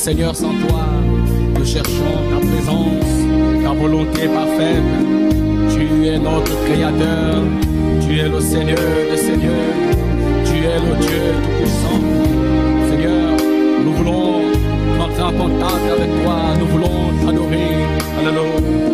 Seigneur, sans toi, nous cherchons ta présence, ta volonté parfaite. Tu es notre Créateur, tu es le Seigneur des Seigneurs, tu es le Dieu Tout-Puissant. Seigneur, nous voulons entrer en contact avec toi, nous voulons t'adorer. Alléluia.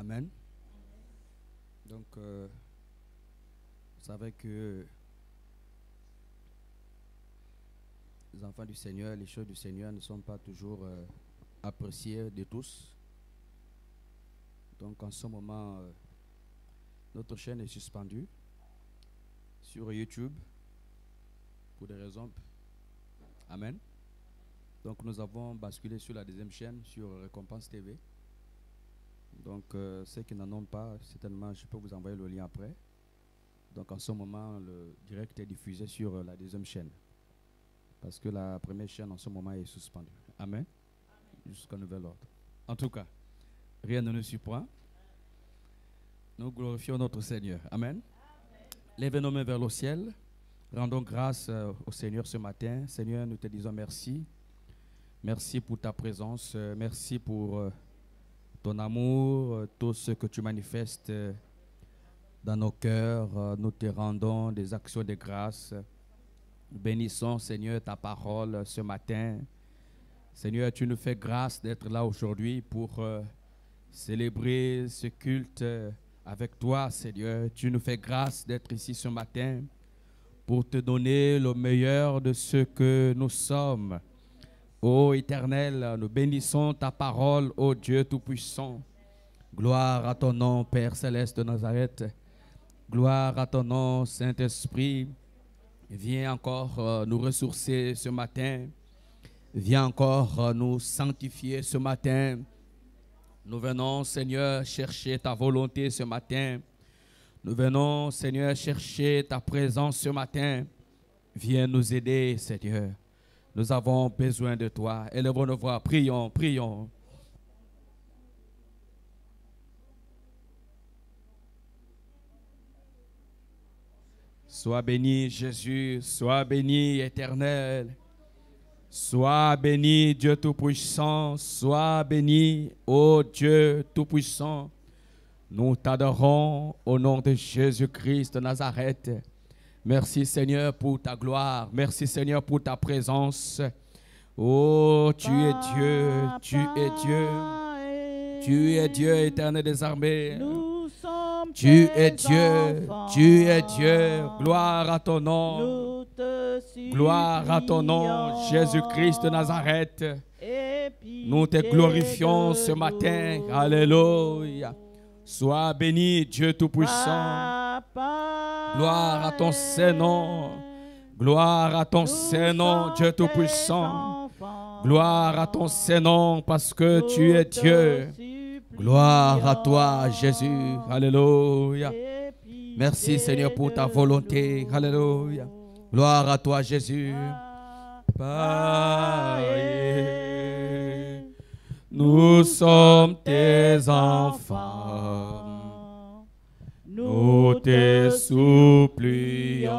Amen. Donc, vous savez que les enfants du Seigneur, les choses du Seigneur ne sont pas toujours appréciées de tous. Donc, en ce moment, notre chaîne est suspendue sur YouTube pour des raisons. Amen. Donc, nous avons basculé sur la deuxième chaîne, sur Récompense TV. Donc, ceux qui n'en ont pas, certainement, je peux vous envoyer le lien après. Donc, en ce moment, le direct est diffusé sur la deuxième chaîne. Parce que la première chaîne, en ce moment, est suspendue. Amen. Jusqu'à nouvel ordre. En tout cas, rien ne nous surprend. Nous glorifions notre Seigneur. Amen. Lèvez nos mains vers le ciel. Rendons grâce au Seigneur ce matin. Seigneur, nous te disons merci. Merci pour ta présence. Merci pour ton amour, tout ce que tu manifestes dans nos cœurs. Nous te rendons des actions de grâce. Nous bénissons, Seigneur, ta parole ce matin. Seigneur, tu nous fais grâce d'être là aujourd'hui pour célébrer ce culte avec toi, Seigneur. Tu nous fais grâce d'être ici ce matin pour te donner le meilleur de ce que nous sommes. Ô Éternel, nous bénissons ta parole, ô Dieu Tout-Puissant. Gloire à ton nom, Père Céleste de Nazareth. Gloire à ton nom, Saint-Esprit. Viens encore nous ressourcer ce matin. Viens encore nous sanctifier ce matin. Nous venons, Seigneur, chercher ta volonté ce matin. Nous venons, Seigneur, chercher ta présence ce matin. Viens nous aider, Seigneur. Nous avons besoin de toi. Élevons nos voix. Prions, prions. Sois béni, Jésus. Sois béni, Éternel. Sois béni, Dieu Tout-Puissant. Sois béni, ô Dieu Tout-Puissant. Nous t'adorons au nom de Jésus-Christ de Nazareth. Merci Seigneur pour ta gloire. Merci Seigneur pour ta présence. Oh, tu es Dieu. Tu es Dieu. Tu es Dieu éternel des armées. Tu es Dieu. Tu es Dieu. Gloire à ton nom. Gloire à ton nom, Jésus-Christ de Nazareth. Nous te glorifions ce matin. Alléluia. Sois béni, Dieu Tout-Puissant. Gloire à ton Saint-Nom. Gloire à ton Saint-Nom, Dieu Tout-Puissant. Gloire à ton Saint-Nom parce que tu es Dieu. Gloire à toi, Jésus. Alléluia. Merci, Seigneur, pour ta volonté. Alléluia. Gloire à toi, Jésus. Papa, nous sommes tes enfants, nous te supplions,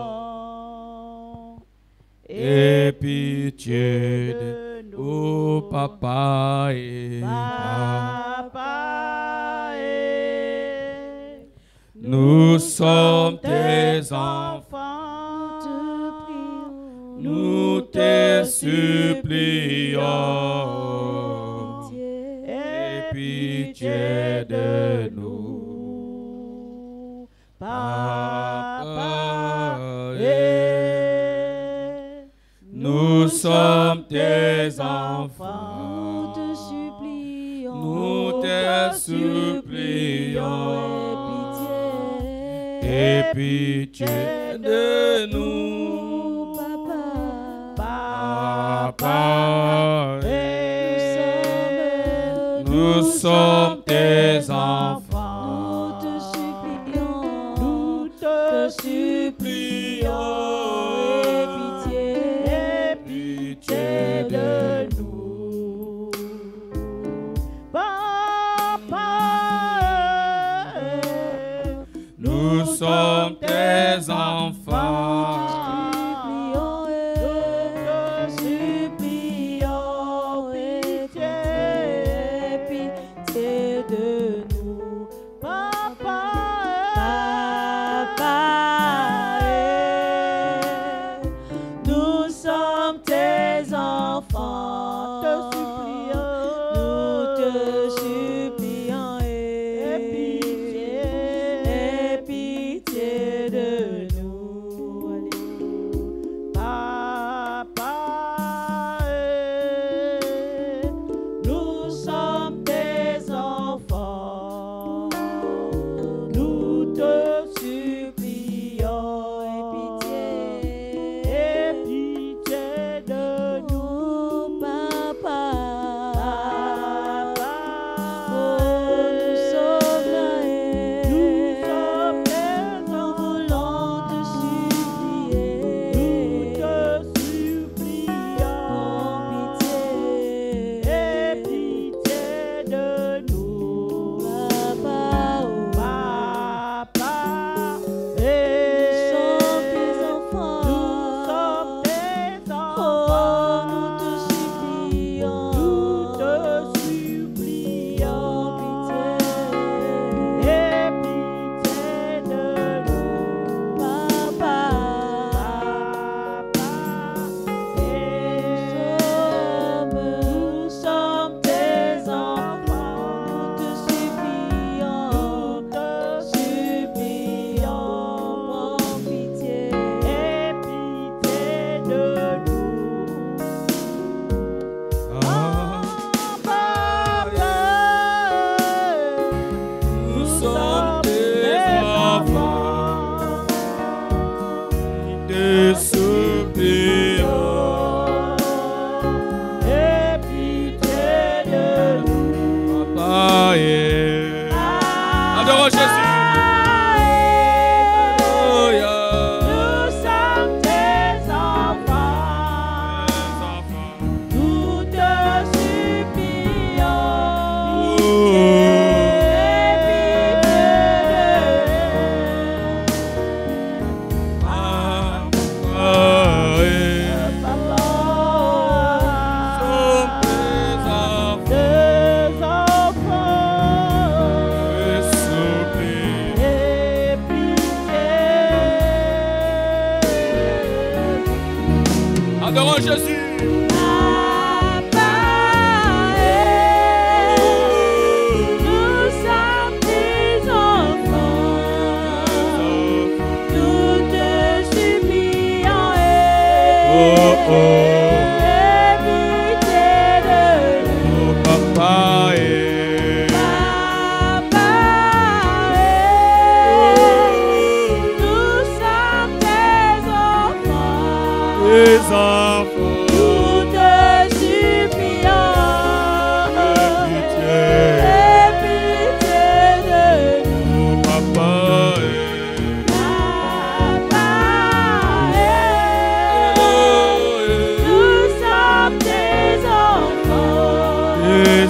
aie pitié de nous, Papa et Papa, nous sommes tes enfants, nous te supplions, aie pitié de nous, Papa, nous sommes tes enfants, nous te supplions, aie pitié de nous, Papa, nous sommes tes enfants, nous te supplions, aie pitié de nous, Papa, nous sommes tes enfants, de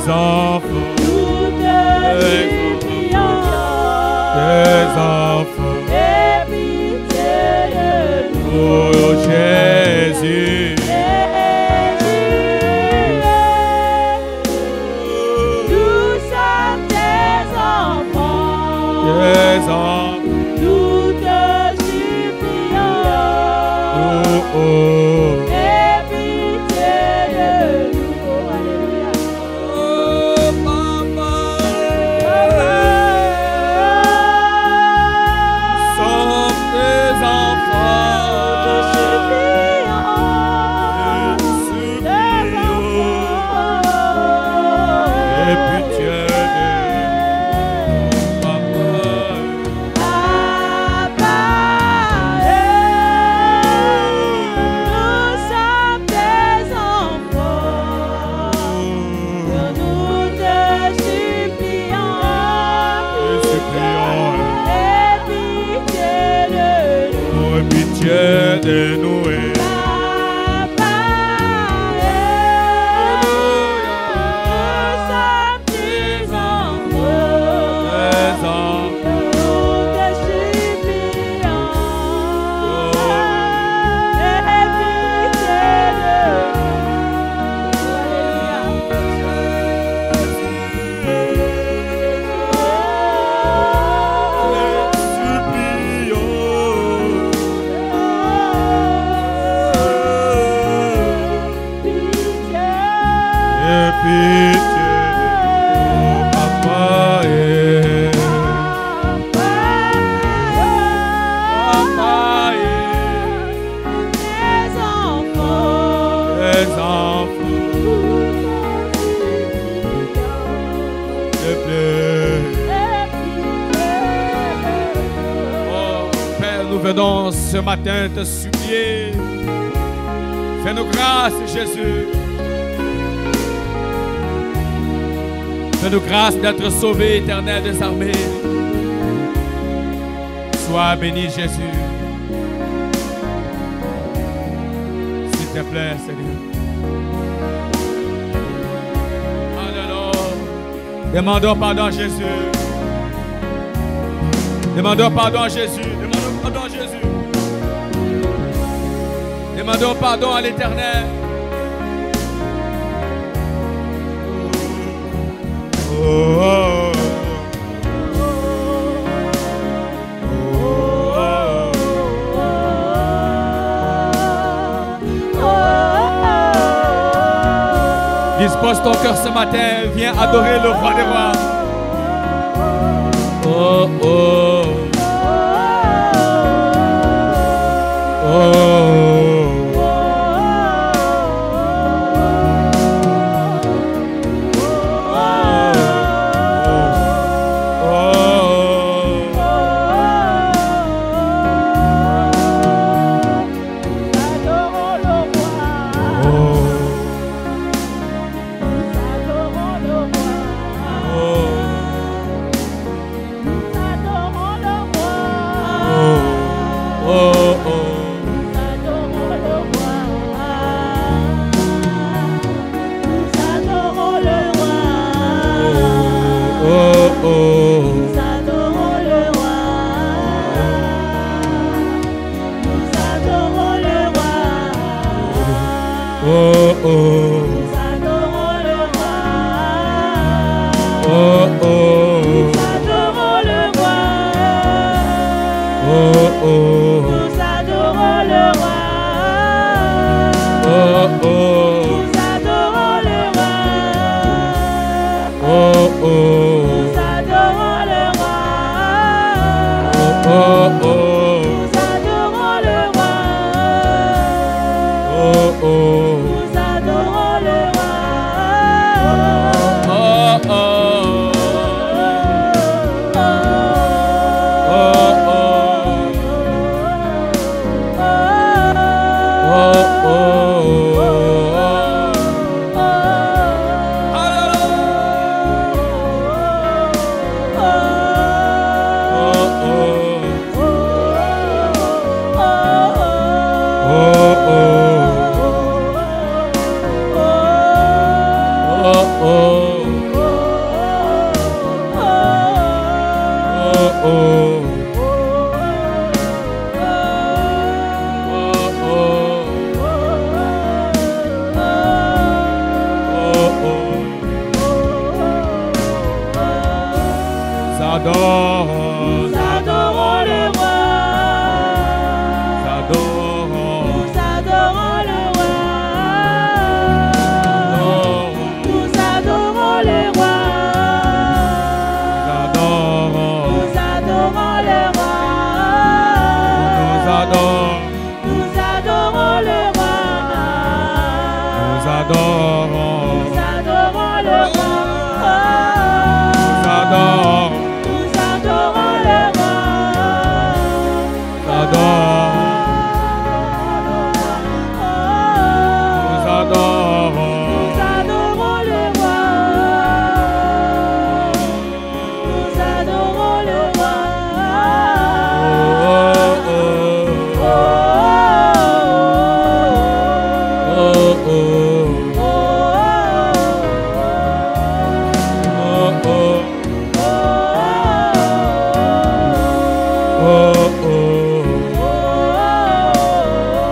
enfants, nous te supplions. tes enfants, Aie pitié de nous. oh Jésus. Nous sommes tes enfants. Tes enfants, Nous te supplions. oh, oh. Aie pitié de nous. Alléluia. Oh, Papa, sommes tes enfants, Te supplions. te supplions, aie pitié de nous, Papa. Nous sommes tes enfants. Nous te supplions. Te supplions, Aie pitié de nous. oh, aie pitié de nous, Papa, nous sommes tes enfants. tes enfants. Nous te supplions. Aie pitié de Nous venons ce matin te supplier. Fais-nous grâce, Jésus. Fais-nous grâce d'être sauvés, Éternel des armées. Sois béni, Jésus. S'il te plaît, Seigneur. Alléluia. Demandons pardon, Jésus. Demandons pardon à Jésus. Demandons pardon à Jésus. Demandons pardon à l'Éternel. Oh, oh, oh. Dispose ton cœur ce matin. Viens adorer le roi des rois. Oh, oh. Oh, oh. adorons, Nous adorons le roi. nous adorons, Nous adorons le roi. Nous adorons le roi. nous adorons, Nous adorons le roi. nous adorons, Nous adorons le roi. nous adorons, Nous adorons le roi. nous adorons, Nous adorons le roi. nous adorons, nous adorons. Nous adorons le roi. Nous adorons le roi.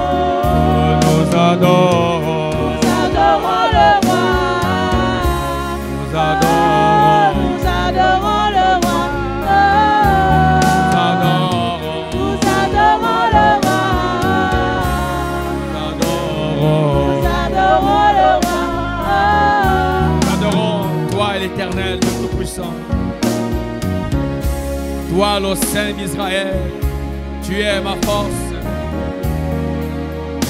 Nous adorons, Nous adorons le roi. nous adorons, Nous adorons le roi. nous adorons, Nous adorons le roi. nous adorons. Nous adorons le roi. Nous adorons toi, l'Éternel, le Tout-Puissant. Toi, le Saint d'Israël, tu es ma force.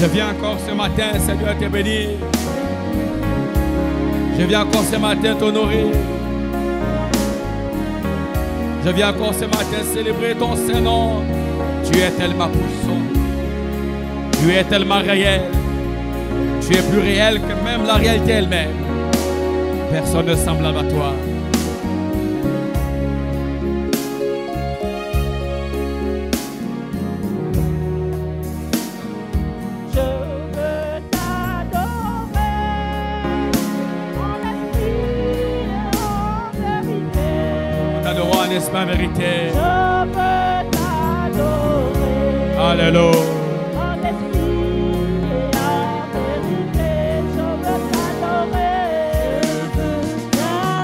Je viens encore ce matin, Seigneur, te bénir. Je viens encore ce matin t'honorer. Je viens encore ce matin célébrer ton Saint-Nom. Tu es tellement puissant. Tu es tellement réel. Tu es plus réel que même la réalité elle-même. Personne ne semblable à toi. Je veux t'adorer en esprit et en vérité. T'adorons en esprit en vérité. Je veux t'adorer Alléluia. en esprit et en vérité. Je veux t'adorer.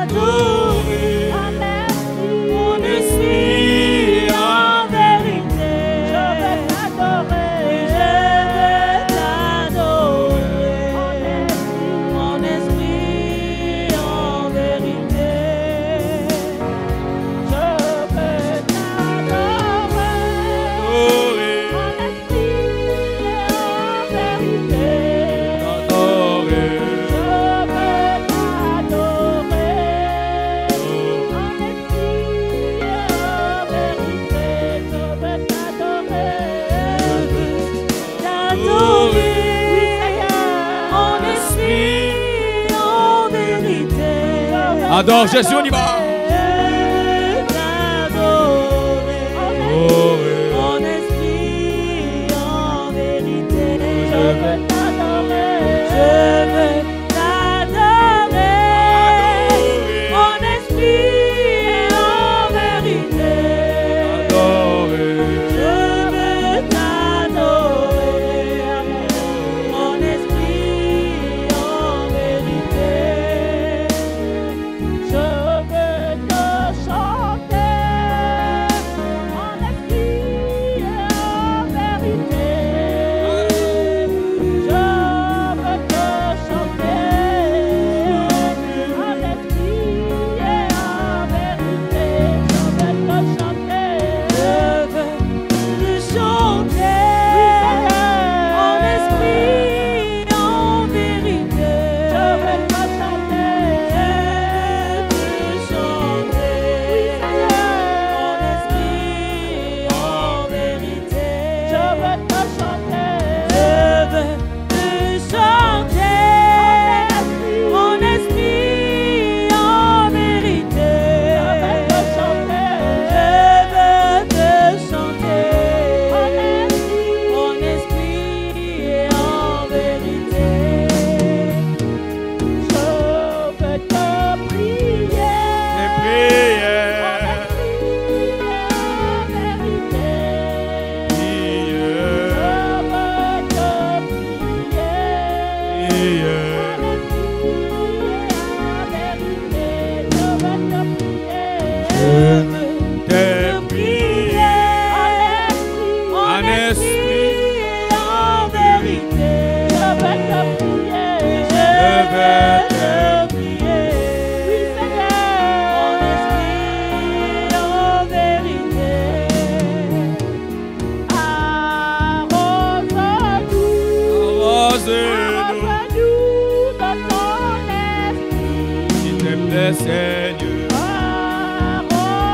T'adorer en esprit et en vérité. Je veux t'adorer. Je veux t'adorer en esprit et en vérité. Je veux t'adorer en esprit et en vérité. T'adorer. Je veux t'adorer en esprit et en vérité. Je veux t'adorer en esprit et en vérité. Adore Jésus, on y va. En esprit, en vérité, je veux t'adorer. Je veux t'adorer. En esprit et en vérité. Adorer. Je veux t'adorer. En esprit et en vérité. Je veux le Seigneur.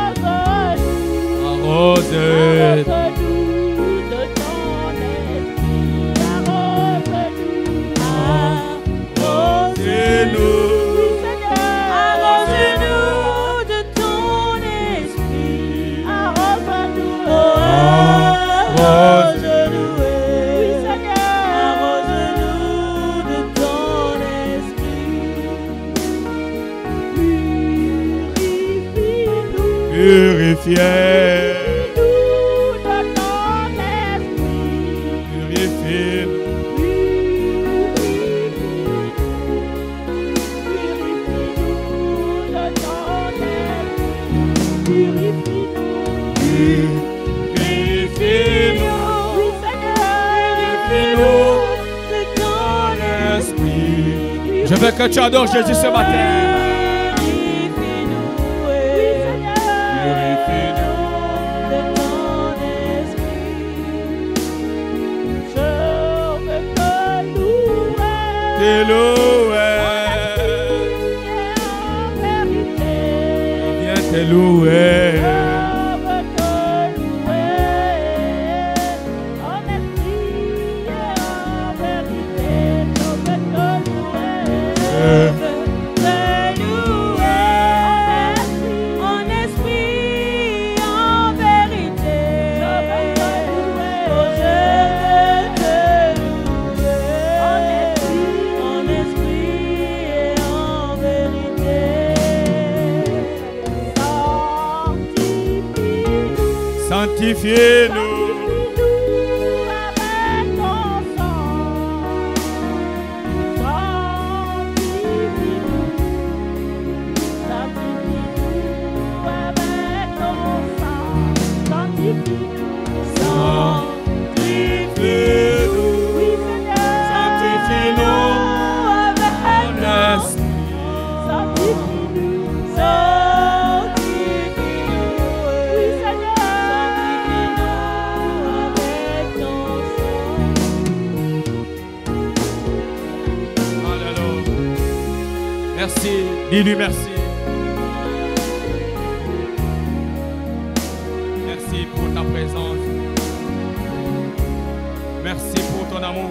Arrose-nous. Arrose-nous. Arrose-nous de ton esprit. Arrose-nous. Arrose-nous. Arrose-nous de ton esprit. Arrose-nous. Arrose-nous. Oui, Seigneur. Arrose-nous de ton esprit. Purifie-nous. Purifiez. Purifie-nous de ton esprit. Purifiez. Purifie-nous de ton esprit. Purifie-nous. Purifiez-nous. Oui, Seigneur. Purifie-nous de ton esprit. Je veux que tu adores Jésus ce matin. Purifie-nous. Oui, Seigneur. Purifie-nous. De ton esprit. Je veux te louer. Te louer. En vérité. Viens te louer. Je veux te louer. En esprit et en vérité. Je veux te louer. Je veux te louer. En esprit et en vérité. Je veux te louer. Oh, je veux te louer. En esprit et en vérité. Sanctifie-nous. Avec ton sang. Sanctifie-nous avec ton sang. Sanctifie-nous. Sanctifie-nous. Oui, Seigneur. Sanctifie-nous. Avec En ton esprit. Sanctifie-nous. Sanctifie-nous. Oui, Seigneur. Sanctifie-nous avec ton sang. Alléluia. Merci. Dis-lui merci. Merci pour ta présence. Merci pour ton amour.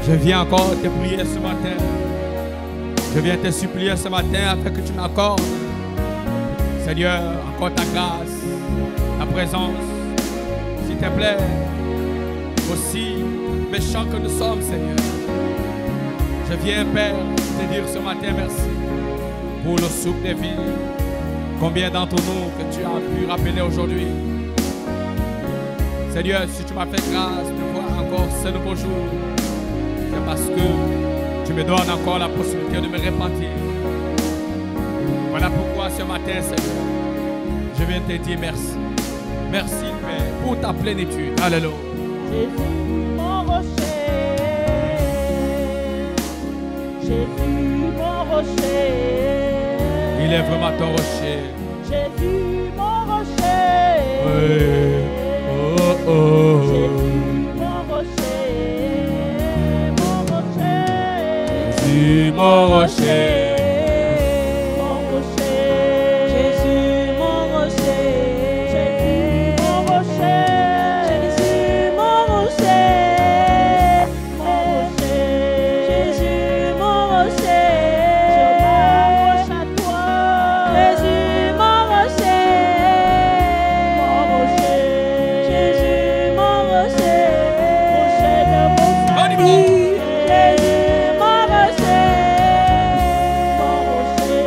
Je viens encore te prier ce matin. Je viens te supplier ce matin afin que tu m'accordes, Seigneur, encore ta grâce, ta présence. S'il te plaît, aussi méchants que nous sommes, Seigneur. Je viens, Père, te dire ce matin merci pour le souffle de vie. Combien d'entre nous que tu as pu rappeler aujourd'hui. Seigneur, si tu m'as fait grâce de voir encore ce nouveau jour, c'est parce que tu me donnes encore la possibilité de me repentir. Voilà pourquoi ce matin, Seigneur, je viens te dire merci. Merci, Père, pour ta plénitude. Alléluia. Jésus, mon rocher. Jésus, mon rocher. Il est vraiment ton rocher. Jésus, mon rocher. Oui. Oh, oh. Jésus, mon rocher. Mon rocher. Jésus, mon rocher. Mon rocher. Jésus, mon rocher. Jésus, mon rocher. Jésus, mon rocher. Mon rocher. Jésus, mon rocher. Je m'approche à toi. Jésus, mon rocher. Mon rocher. Jésus, mon rocher. Rocher de mon salut. Jésus, mon rocher. Mon rocher.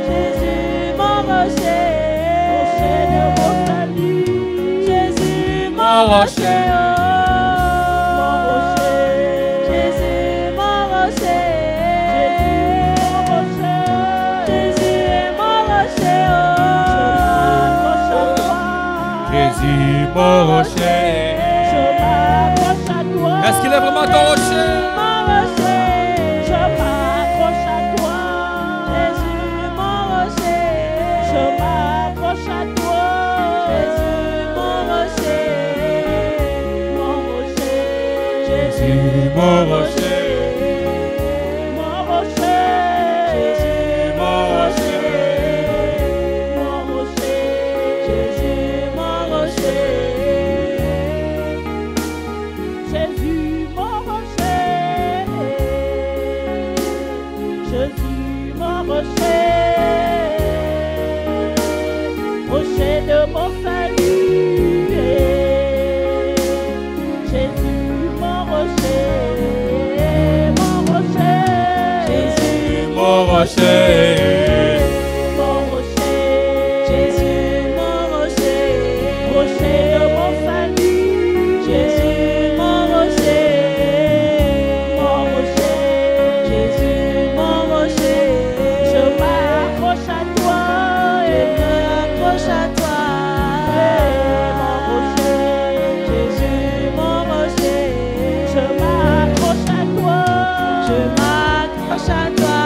Jésus, mon rocher. Rocher de mon salut. Jésus, mon rocher. Mon rocher. Jésus, mon rocher. Jésus, mon rocher. Jésus, mon rocher. Jésus, mon rocher. Je m'accroche à toi. Est-ce qu'il est vraiment ton rocher? Mon rocher. Je m'accroche à toi. Jésus, mon rocher. Je m'accroche à toi. Jésus, mon rocher. Mon rocher. Jésus, mon rocher. mon rocher. Jésus, mon rocher. rocher. mon rocher, Jésus, mon rocher, rocher de mon salut, Jésus, mon rocher, Jésus, mon rocher, je m'accroche à toi, je m'accroche à toi, mon rocher, Jésus, mon rocher, je m'accroche à toi, je m'accroche à toi.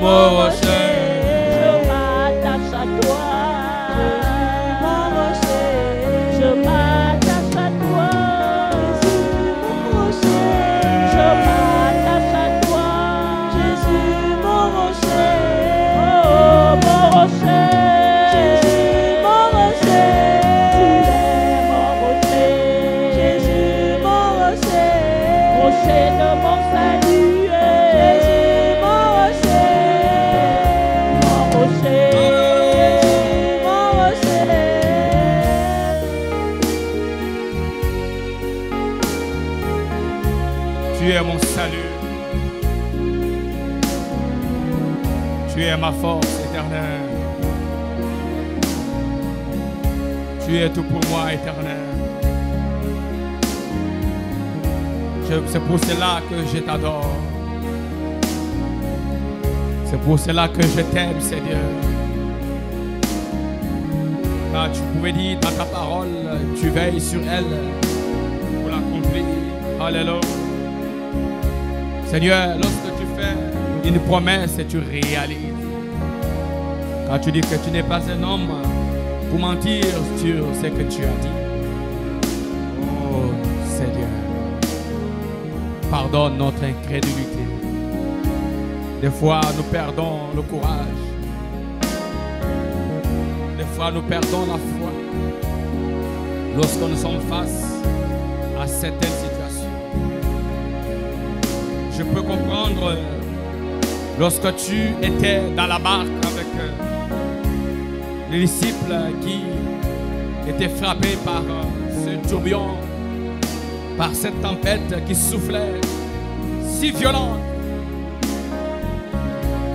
Mon rocher, je m'attache à toi, mon rocher, je m'attache à toi, mon rocher, je m'attache à toi, Jésus, mon rocher, oh mon rocher, Jésus, mon rocher, tu es mon rocher, Jésus, mon rocher, rocher de mon salut, Jésus, mon rocher. Tu es mon salut. Tu es ma force éternelle. Tu es tout pour moi, éternel. C'est pour cela que je t'adore. C'est pour cela que je t'aime, Seigneur. Car tu pouvais dire dans ta parole, tu veilles sur elle pour l'accomplir. Alléluia. Seigneur, lorsque tu fais une promesse et tu réalises, quand tu dis que tu n'es pas un homme pour mentir sur ce que tu as dit. Oh Seigneur, pardonne notre incrédulité. Des fois, nous perdons le courage. Des fois, nous perdons la foi lorsque nous sommes face à certaines situations. Je peux comprendre lorsque tu étais dans la barque avec les disciples qui étaient frappés par ce tourbillon, par cette tempête qui soufflait si violente.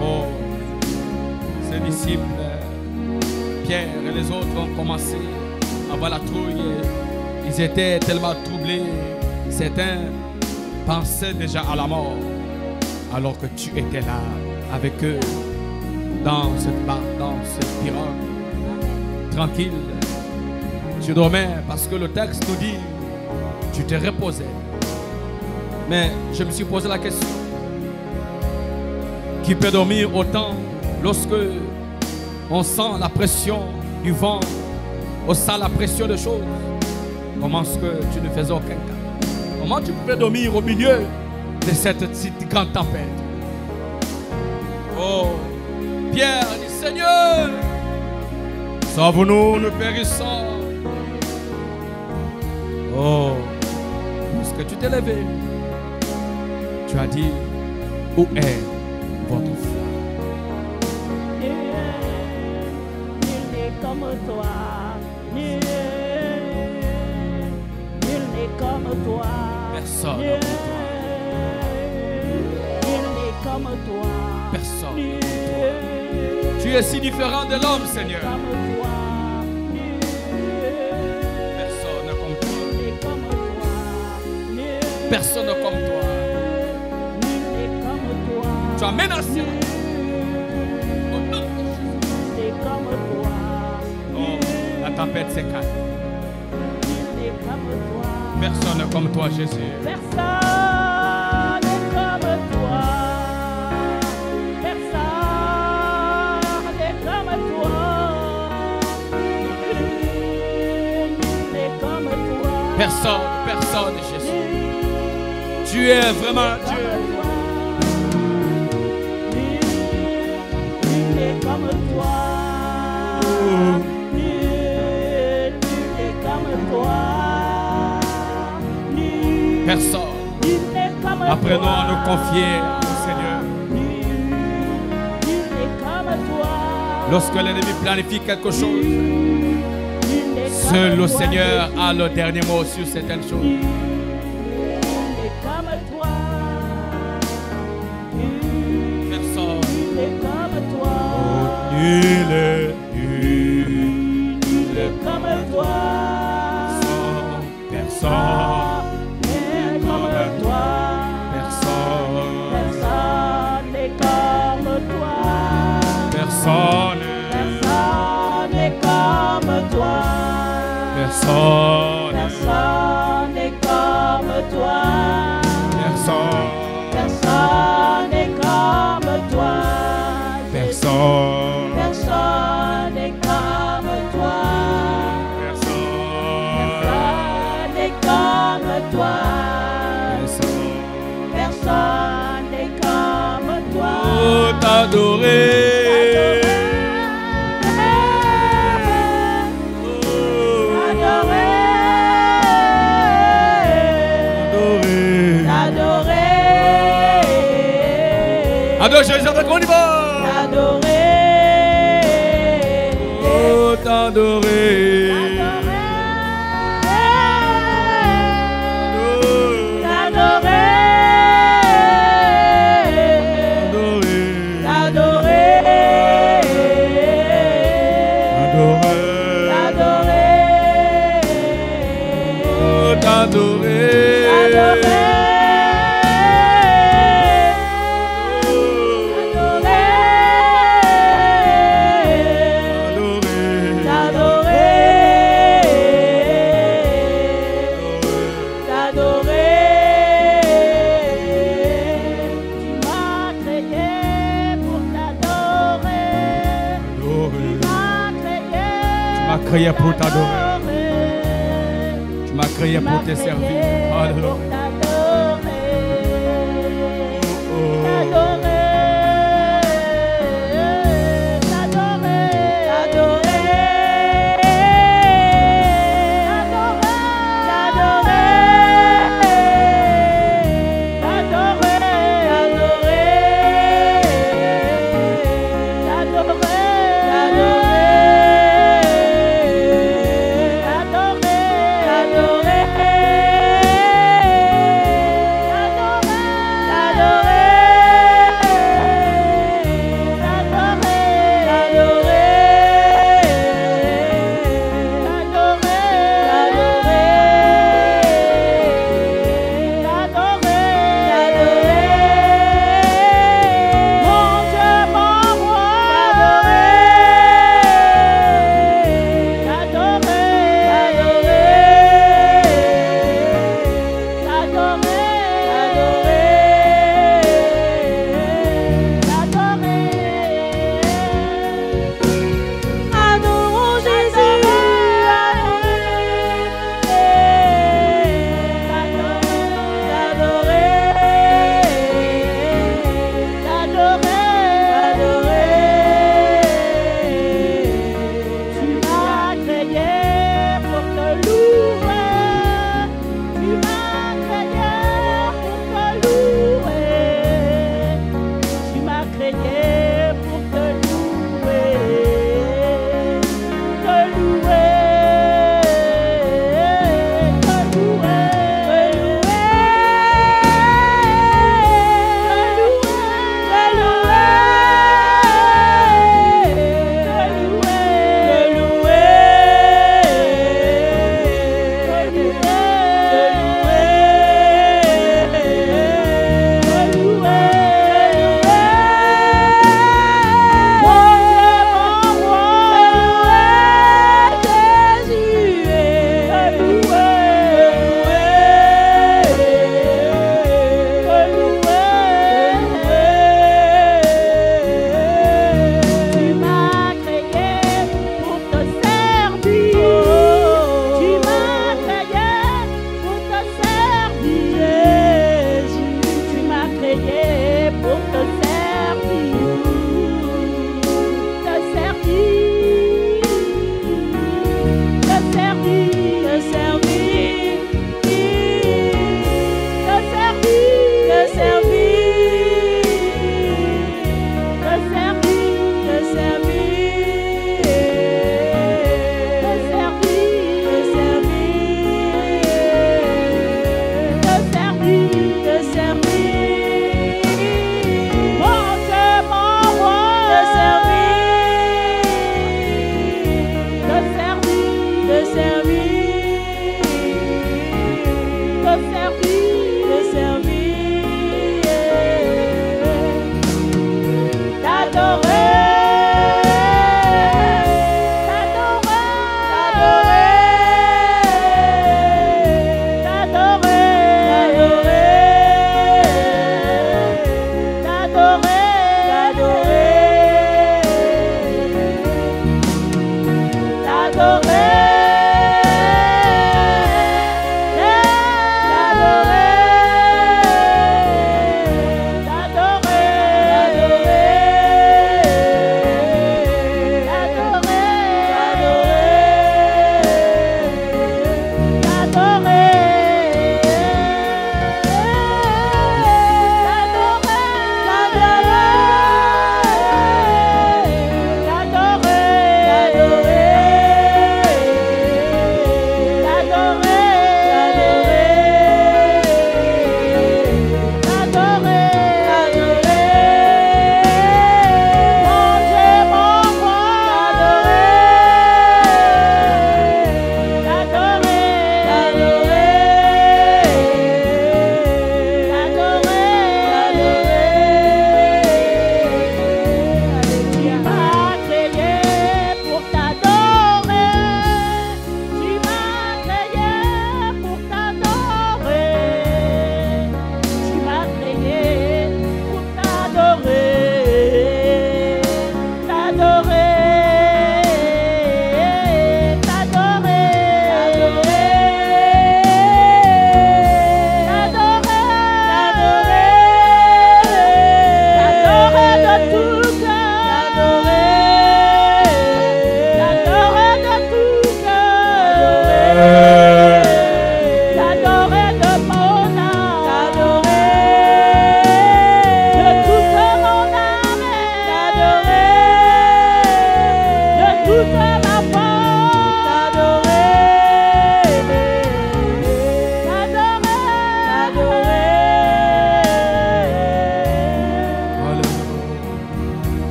Oh, ces disciples, Pierre et les autres ont commencé à avoir la trouille. Ils étaient tellement troublés. Certains pensaient déjà à la mort, alors que tu étais là avec eux dans cette barque, dans cette pirogue, tranquille. Tu dormais parce que le texte nous dit tu te reposais. Mais je me suis posé la question, qui peut dormir autant lorsque on sent la pression du vent, on sent la pression des choses? Comment est-ce que tu ne faisais aucun cas? Comment tu pouvais dormir au milieu de cette grande tempête? Oh, Pierre dit, Seigneur, sauve-nous, nous périssons. Oh, lorsque tu t'es levé, tu as dit, où est votre foi? Nul n'est comme toi, nul n'est comme toi. Personne Nul n'est comme toi. Personne. Nul Tu es si différent de l'homme, Seigneur. comme toi. Nul Personne comme toi. n'est comme toi. Nul Personne comme toi. n'est comme toi. Tu as menacé. Au nom de N'est comme toi. Jésus. Oh, la tempête s'est calme. N'est comme toi. Personne comme toi, Jésus. Personne n'est comme toi. Personne n'est comme toi. Nul n'est comme toi. Personne personne, Jésus. Tu es vraiment Dieu. Nul n'est comme toi. Nul n'est comme toi. Personne. Nul n'est comme Apprenons toi. à nous confier au Seigneur. Nul n'est comme toi. Lorsque l'ennemi planifie quelque chose, Nul n'est comme seul le toi, Seigneur Jésus. a le dernier mot sur certaines choses. Nul n'est comme toi. Nul Personne. n'est comme toi. Nul est Nul n'est comme toi. personne. N'est comme toi. Personne. Personne n'est comme toi. Personne. Personne n'est comme toi. Personne. Personne n'est comme toi. Personne. Personne n'est comme toi. Personne. Personne n'est comme toi. Personne. Personne n'est comme toi. Personne. Personne n'est comme toi. Oh, t'adorer. Adore Jésus avec on y va. Oh, t'adorer. Créé pour t'adorer. Tu m'as créé pour te servir. Alléluia.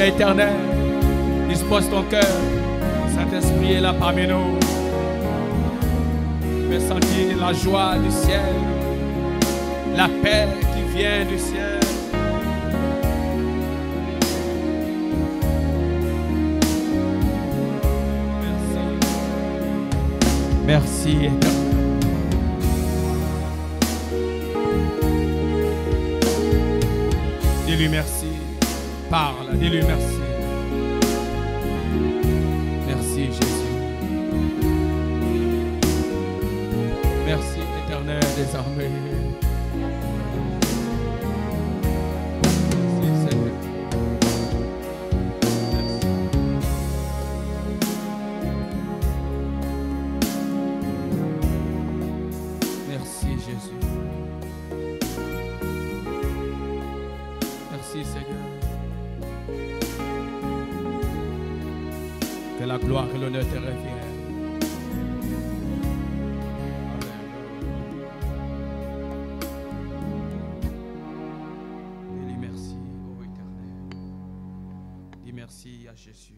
Père éternel, dispose ton cœur. Saint-Esprit est là parmi nous. Fais sentir la joie du ciel, la paix qui vient du ciel. Merci. Merci éternel. Dis-lui merci. Parle, dis-lui merci. Merci Jésus. Merci éternel des armées. Merci Seigneur. Merci. Merci Jésus. Merci Seigneur. Que la gloire et l'honneur te reviennent. Dis merci, ô Éternel. Dis merci à Jésus.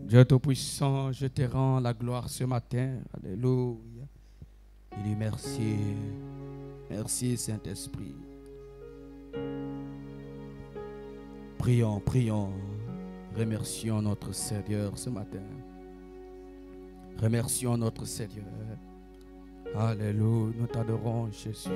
Dieu Tout-Puissant, je te rends la gloire ce matin. Alléluia. Dis merci. Merci Saint-Esprit. Prions, prions. Remercions notre Seigneur ce matin. Remercions notre Seigneur. Alléluia. Nous t'adorons, Jésus.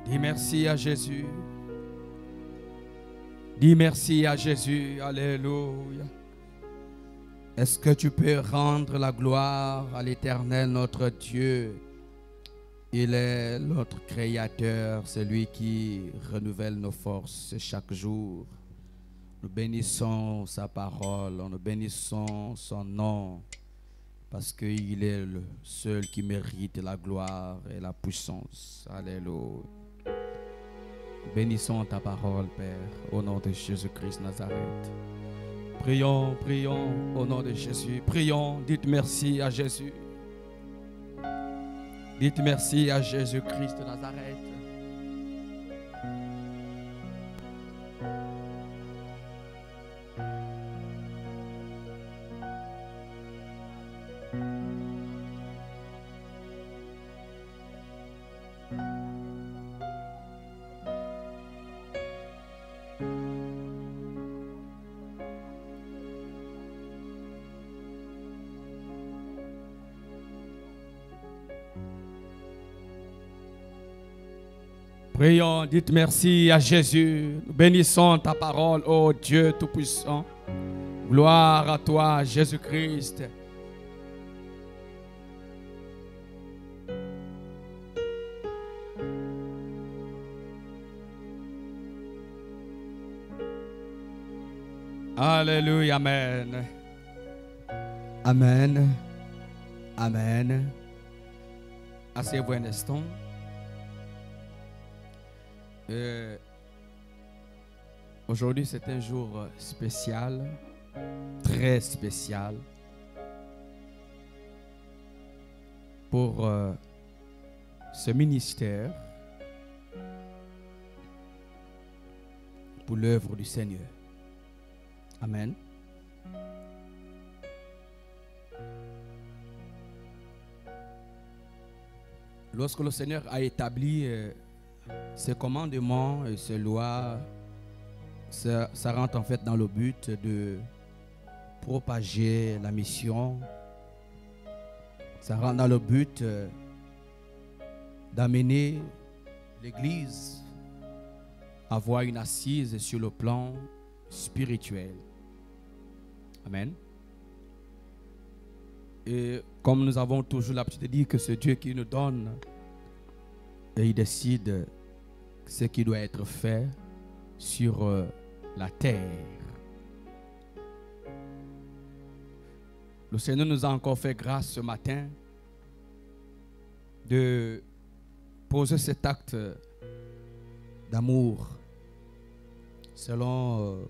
Dis merci à Jésus. Dis merci à Jésus. Alléluia. Est-ce que tu peux rendre la gloire à l'Éternel, notre Dieu? Il est notre Créateur, celui qui renouvelle nos forces chaque jour. Nous bénissons sa parole, nous bénissons son nom, parce qu'il est le seul qui mérite la gloire et la puissance. Alléluia. Bénissons ta parole, Père, au nom de Jésus-Christ Nazareth. Prions, prions au nom de Jésus. Prions, dites merci à Jésus. Dites merci à Jésus-Christ de Nazareth. Prions, dites merci à Jésus. Nous bénissons ta parole, ô Dieu Tout-Puissant. Gloire à toi, Jésus-Christ. Alléluia, Amen. Amen. Amen. Asseyez-vous un instant. Aujourd'hui, c'est un jour spécial, très spécial, pour ce ministère, pour l'œuvre du Seigneur. Amen. Lorsque le Seigneur a établi ses commandements et ses lois, ça rentre en fait dans le but de propager la mission. Ça rentre dans le but d'amener l'Église à avoir une assise sur le plan spirituel. Amen. Et comme nous avons toujours l'habitude de dire que c'est Dieu qui nous donne et il décide ce qui doit être fait sur la terre. Le Seigneur nous a encore fait grâce ce matin de poser cet acte d'amour selon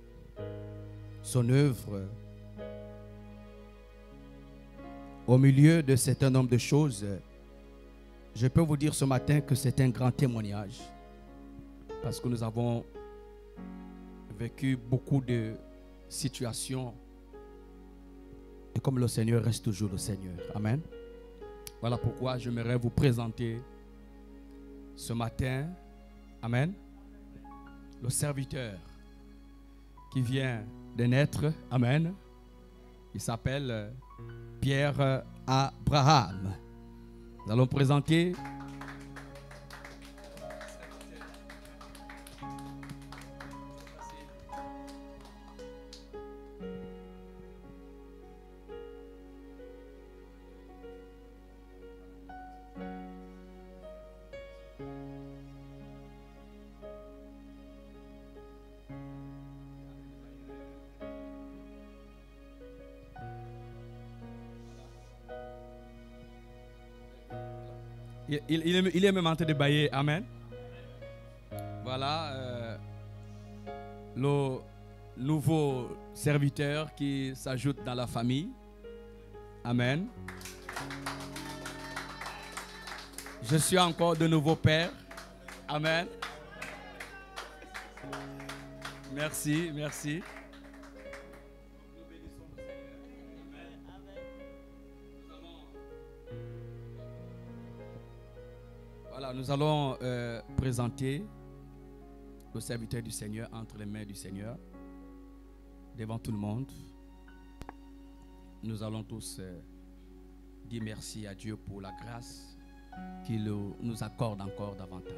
son œuvre au milieu de certain nombre de choses. Je peux vous dire ce matin que c'est un grand témoignage parce que nous avons vécu beaucoup de situations et comme le Seigneur reste toujours le Seigneur. Amen. Voilà pourquoi j'aimerais vous présenter ce matin, amen, le serviteur qui vient de naître, amen. Il s'appelle Pierre Abraham. Nous allons présenter il est même en train de bailler. Amen. Voilà le nouveau serviteur qui s'ajoute dans la famille. Amen. Je suis encore de nouveau père. Amen. Merci, merci. Voilà, nous allons présenter le serviteur du Seigneur entre les mains du Seigneur, devant tout le monde. Nous allons tous dire merci à Dieu pour la grâce qu'il nous accorde encore davantage.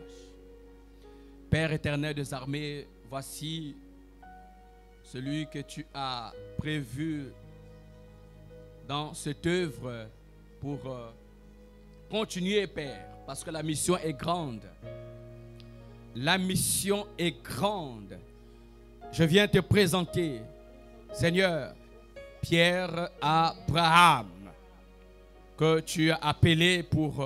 Père éternel des armées, voici celui que tu as prévu dans cette œuvre pour continuer, Père, parce que la mission est grande. La mission est grande. Je viens te présenter, Seigneur, Pierre Abraham, que tu as appelé pour,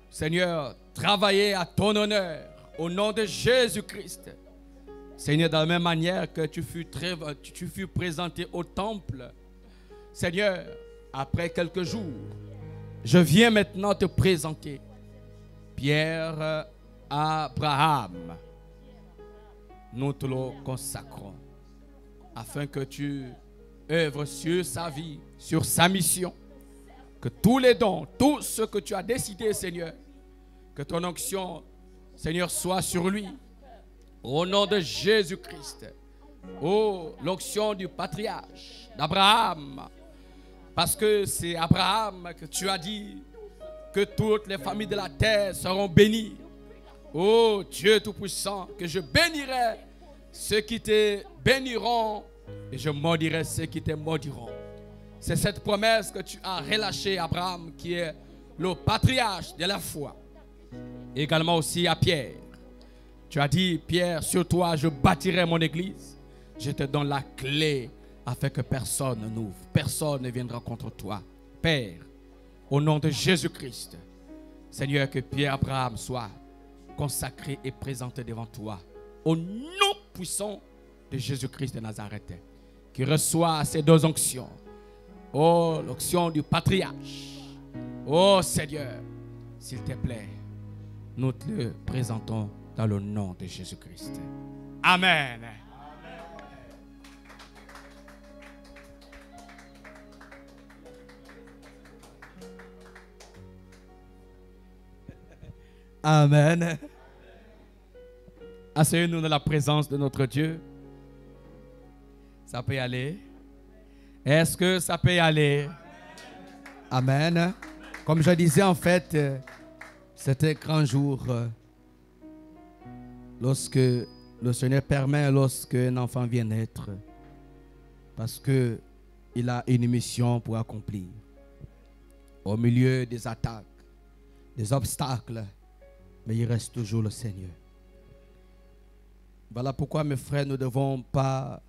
Seigneur, travailler à ton honneur, au nom de Jésus-Christ. Seigneur, de la même manière que tu fus présenté au temple, Seigneur, après quelques jours, je viens maintenant te présenter Pierre Abraham. Nous te le consacrons afin que tu œuvres sur sa vie, sur sa mission. Que tous les dons, tout ce que tu as décidé, Seigneur, que ton onction, Seigneur, soit sur lui. Au nom de Jésus-Christ. Oh, l'onction du patriarche d'Abraham. Parce que c'est Abraham que tu as dit que toutes les familles de la terre seront bénies. Oh Dieu Tout-Puissant, que je bénirai ceux qui te béniront et je maudirai ceux qui te maudiront. C'est cette promesse que tu as relâchée à Abraham, qui est le patriarche de la foi. Également aussi à Pierre. Tu as dit, Pierre, sur toi je bâtirai mon église. Je te donne la clé afin que personne n'ouvre, personne ne viendra contre toi. Père, au nom de Jésus-Christ, Seigneur, que Pierre Abraham soit consacré et présenté devant toi. Au nom puissant de Jésus-Christ de Nazareth, qui reçoit ces deux onctions. Oh, l'onction du patriarche. Oh Seigneur, s'il te plaît, nous te le présentons dans le nom de Jésus-Christ. Amen. Amen. Asseyez-nous dans la présence de notre Dieu. Ça peut y aller. Est-ce que ça peut y aller? Amen. Comme je disais, en fait, c'est un grand jour lorsque le Seigneur permet, lorsque un enfant vient naître, parce qu'il a une mission pour accomplir. Au milieu des attaques, des obstacles, mais il reste toujours le Seigneur. Voilà pourquoi, mes frères, nous ne devons pas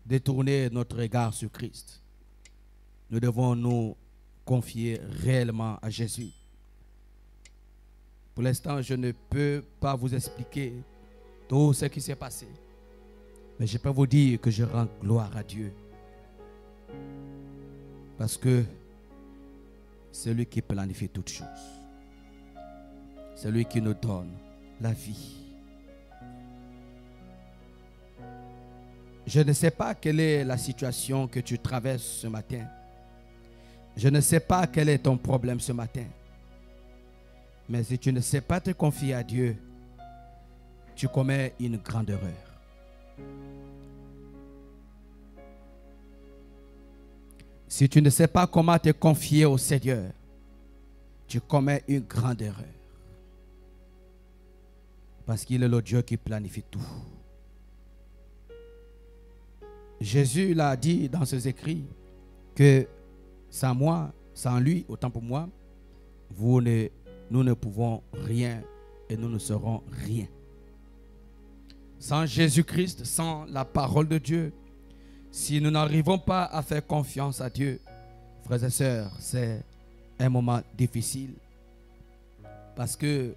détourner notre regard sur Christ. Nous devons nous confier réellement à Jésus. Pour l'instant, je ne peux pas vous expliquer tout ce qui s'est passé. Mais je peux vous dire que je rends gloire à Dieu. Parce que c'est lui qui planifie toutes choses. C'est lui qui nous donne la vie. Je ne sais pas quelle est la situation que tu traverses ce matin. Je ne sais pas quel est ton problème ce matin. Mais si tu ne sais pas te confier à Dieu, tu commets une grande erreur. Si tu ne sais pas comment te confier au Seigneur, tu commets une grande erreur. Parce qu'il est le Dieu qui planifie tout. Jésus l'a dit dans ses écrits que sans moi, sans lui, autant pour moi, nous ne pouvons rien et nous ne serons rien. Sans Jésus-Christ, sans la parole de Dieu, si nous n'arrivons pas à faire confiance à Dieu, frères et sœurs, c'est un moment difficile. Parce que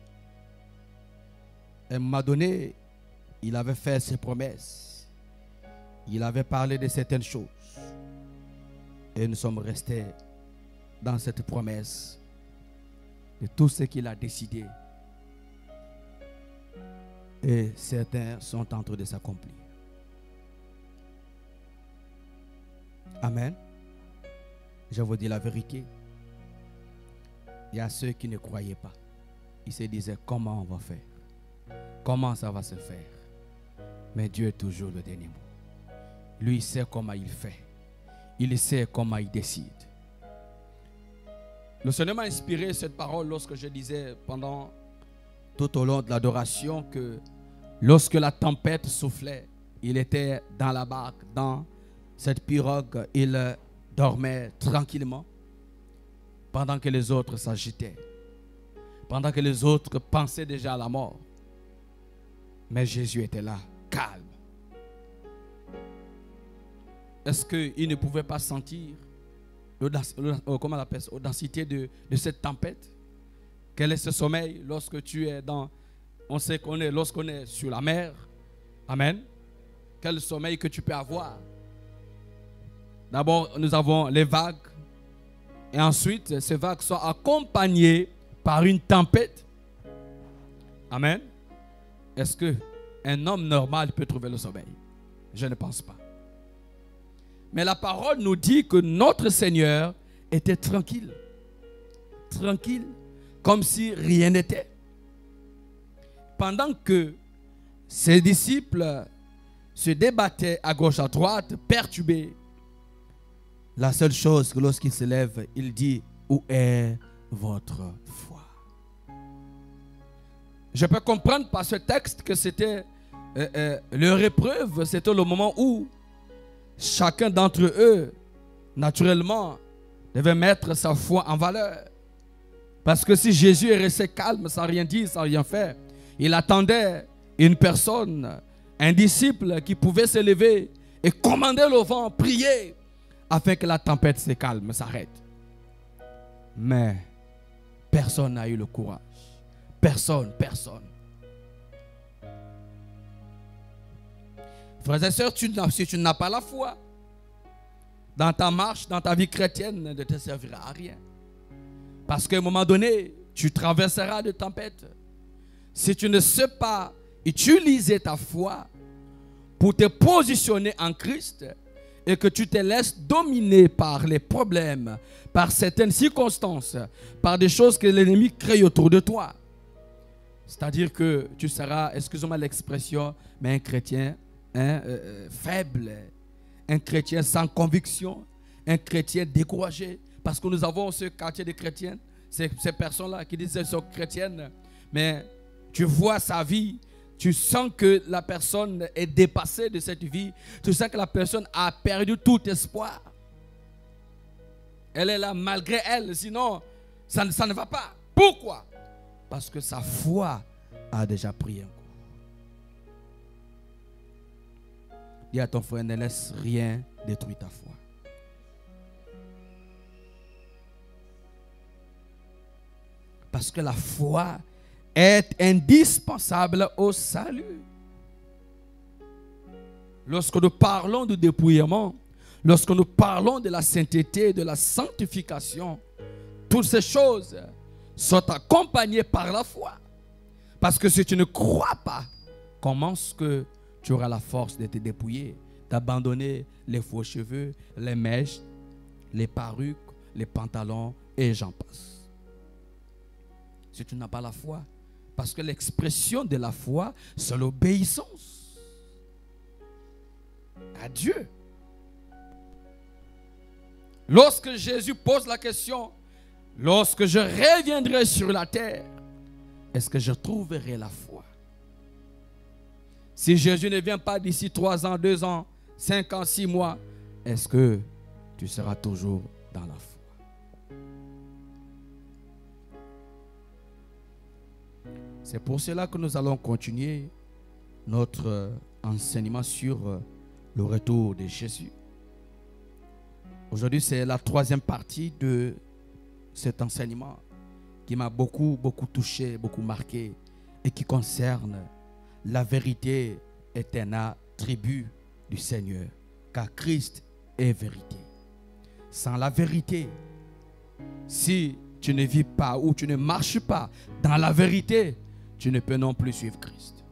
à un moment donné, il avait fait ses promesses. Il avait parlé de certaines choses. Et nous sommes restés dans cette promesse de tout ce qu'il a décidé. Et certains sont en train de s'accomplir. Amen. Je vous dis la vérité. Il y a ceux qui ne croyaient pas. Ils se disaient comment on va faire? Comment ça va se faire? Mais Dieu est toujours le dernier mot. Lui, il sait comment il fait. Il sait comment il décide. Le Seigneur m'a inspiré cette parole lorsque je disais pendant tout au long de l'adoration que lorsque la tempête soufflait, il était dans la barque, dans cette pirogue, il dormait tranquillement pendant que les autres s'agitaient, pendant que les autres pensaient déjà à la mort. Mais Jésus était là, calme. Est-ce qu'il ne pouvait pas sentir l'audacité de cette tempête? Quel est ce sommeil lorsque tu es dans... On sait qu'on est lorsqu'on est sur la mer. Amen. Quel sommeil que tu peux avoir? D'abord, nous avons les vagues. Et ensuite, ces vagues sont accompagnées par une tempête. Amen. Est-ce qu'un homme normal peut trouver le sommeil? Je ne pense pas. Mais la parole nous dit que notre Seigneur était tranquille. Tranquille, comme si rien n'était. Pendant que ses disciples se débattaient à gauche, à droite, perturbés, la seule chose que lorsqu'il se lève, il dit, où est votre foi? Je peux comprendre par ce texte que c'était leur épreuve, c'était le moment où chacun d'entre eux, naturellement, devait mettre sa foi en valeur. Parce que si Jésus est resté calme, sans rien dire, sans rien faire, il attendait une personne, un disciple qui pouvait se lever et commander le vent, prier, afin que la tempête se calme, s'arrête. Mais personne n'a eu le courage. Personne. Frères et sœurs, si tu n'as pas la foi, dans ta marche, dans ta vie chrétienne, ne te servira à rien. Parce qu'à un moment donné, tu traverseras de tempêtes. Si tu ne sais pas utiliser ta foi pour te positionner en Christ et que tu te laisses dominer par les problèmes, par certaines circonstances, par des choses que l'ennemi crée autour de toi, c'est-à-dire que tu seras, excusez-moi l'expression, mais un chrétien faible, un chrétien sans conviction, un chrétien découragé. Parce que nous avons ce quartier de chrétiens, ces personnes-là qui disent qu'elles sont chrétiennes, mais tu vois sa vie, tu sens que la personne est dépassée de cette vie, tu sens que la personne a perdu tout espoir. Elle est là malgré elle, sinon ça ne va pas. Pourquoi? Parce que sa foi a déjà pris un coup. Dis à ton frère, ne laisse rien détruire ta foi. Parce que la foi est indispensable au salut. Lorsque nous parlons de dépouillement, lorsque nous parlons de la sainteté, de la sanctification, toutes ces choses sont accompagnées par la foi. Parce que si tu ne crois pas, comment est-ce que tu auras la force de te dépouiller, d'abandonner les faux cheveux, les mèches, les perruques, les pantalons et j'en passe. Si tu n'as pas la foi, parce que l'expression de la foi, c'est l'obéissance à Dieu. Lorsque Jésus pose la question, lorsque je reviendrai sur la terre, est-ce que je trouverai la foi? Si Jésus ne vient pas d'ici 3 ans, 2 ans, 5 ans, 6 mois, est-ce que tu seras toujours dans la foi? C'est pour cela que nous allons continuer notre enseignement sur le retour de Jésus. Aujourd'hui, c'est la 3e partie de cet enseignement qui m'a beaucoup touché, beaucoup marqué et qui concerne la vérité est un attribut du Seigneur, car Christ est vérité. Sans la vérité, si tu ne vis pas ou tu ne marches pas dans la vérité, tu ne peux non plus suivre Christ.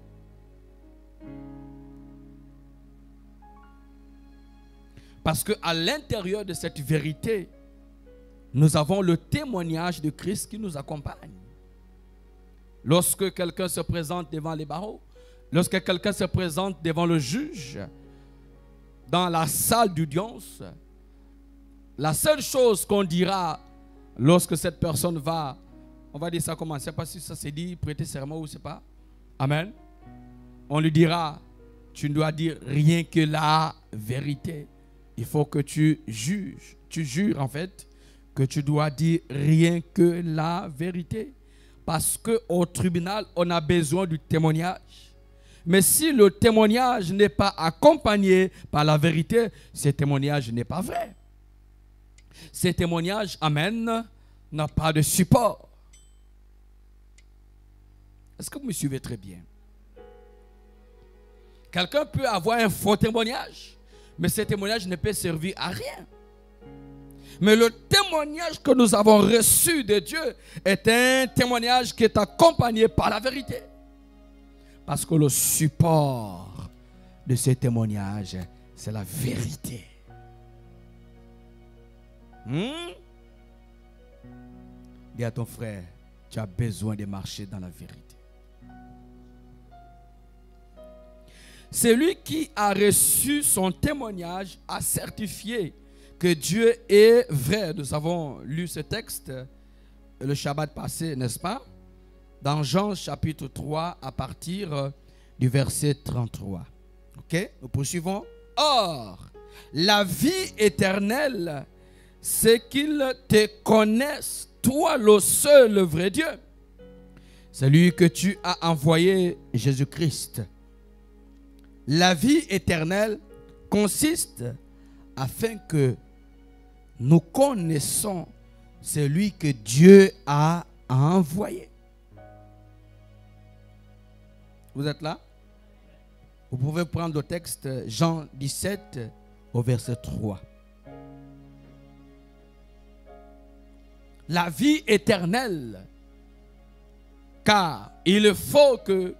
Parce qu'à l'intérieur de cette vérité, nous avons le témoignage de Christ qui nous accompagne. Lorsque quelqu'un se présente devant les barreaux, lorsque quelqu'un se présente devant le juge, dans la salle d'audience, la seule chose qu'on dira lorsque cette personne va, on va dire ça comment, je ne sais pas si ça s'est dit, prêter serment ou je ne sais pas. Amen. On lui dira, tu ne dois dire rien que la vérité. Il faut que tu juges. Tu jures en fait que tu dois dire rien que la vérité. Parce qu'au tribunal, on a besoin du témoignage. Mais si le témoignage n'est pas accompagné par la vérité, ce témoignage n'est pas vrai. Ce témoignage, amen, n'a pas de support. Est-ce que vous me suivez très bien? Quelqu'un peut avoir un faux témoignage, mais ce témoignage ne peut servir à rien. Mais le témoignage que nous avons reçu de Dieu est un témoignage qui est accompagné par la vérité. Parce que le support de ce témoignage, c'est la vérité. Dis à ton frère, tu as besoin de marcher dans la vérité. Celui qui a reçu son témoignage a certifié que Dieu est vrai. Nous avons lu ce texte le Shabbat passé, n'est-ce pas? Dans Jean chapitre 3 à partir du verset 33. Ok? Nous poursuivons. Or, la vie éternelle, c'est qu'ils te connaissent, toi le seul, le vrai Dieu. Celui que tu as envoyé, Jésus-Christ. La vie éternelle consiste afin que nous connaissons celui que Dieu a envoyé. Vous êtes là? Vous pouvez prendre le texte Jean 17 au verset 3. La vie éternelle, car il faut que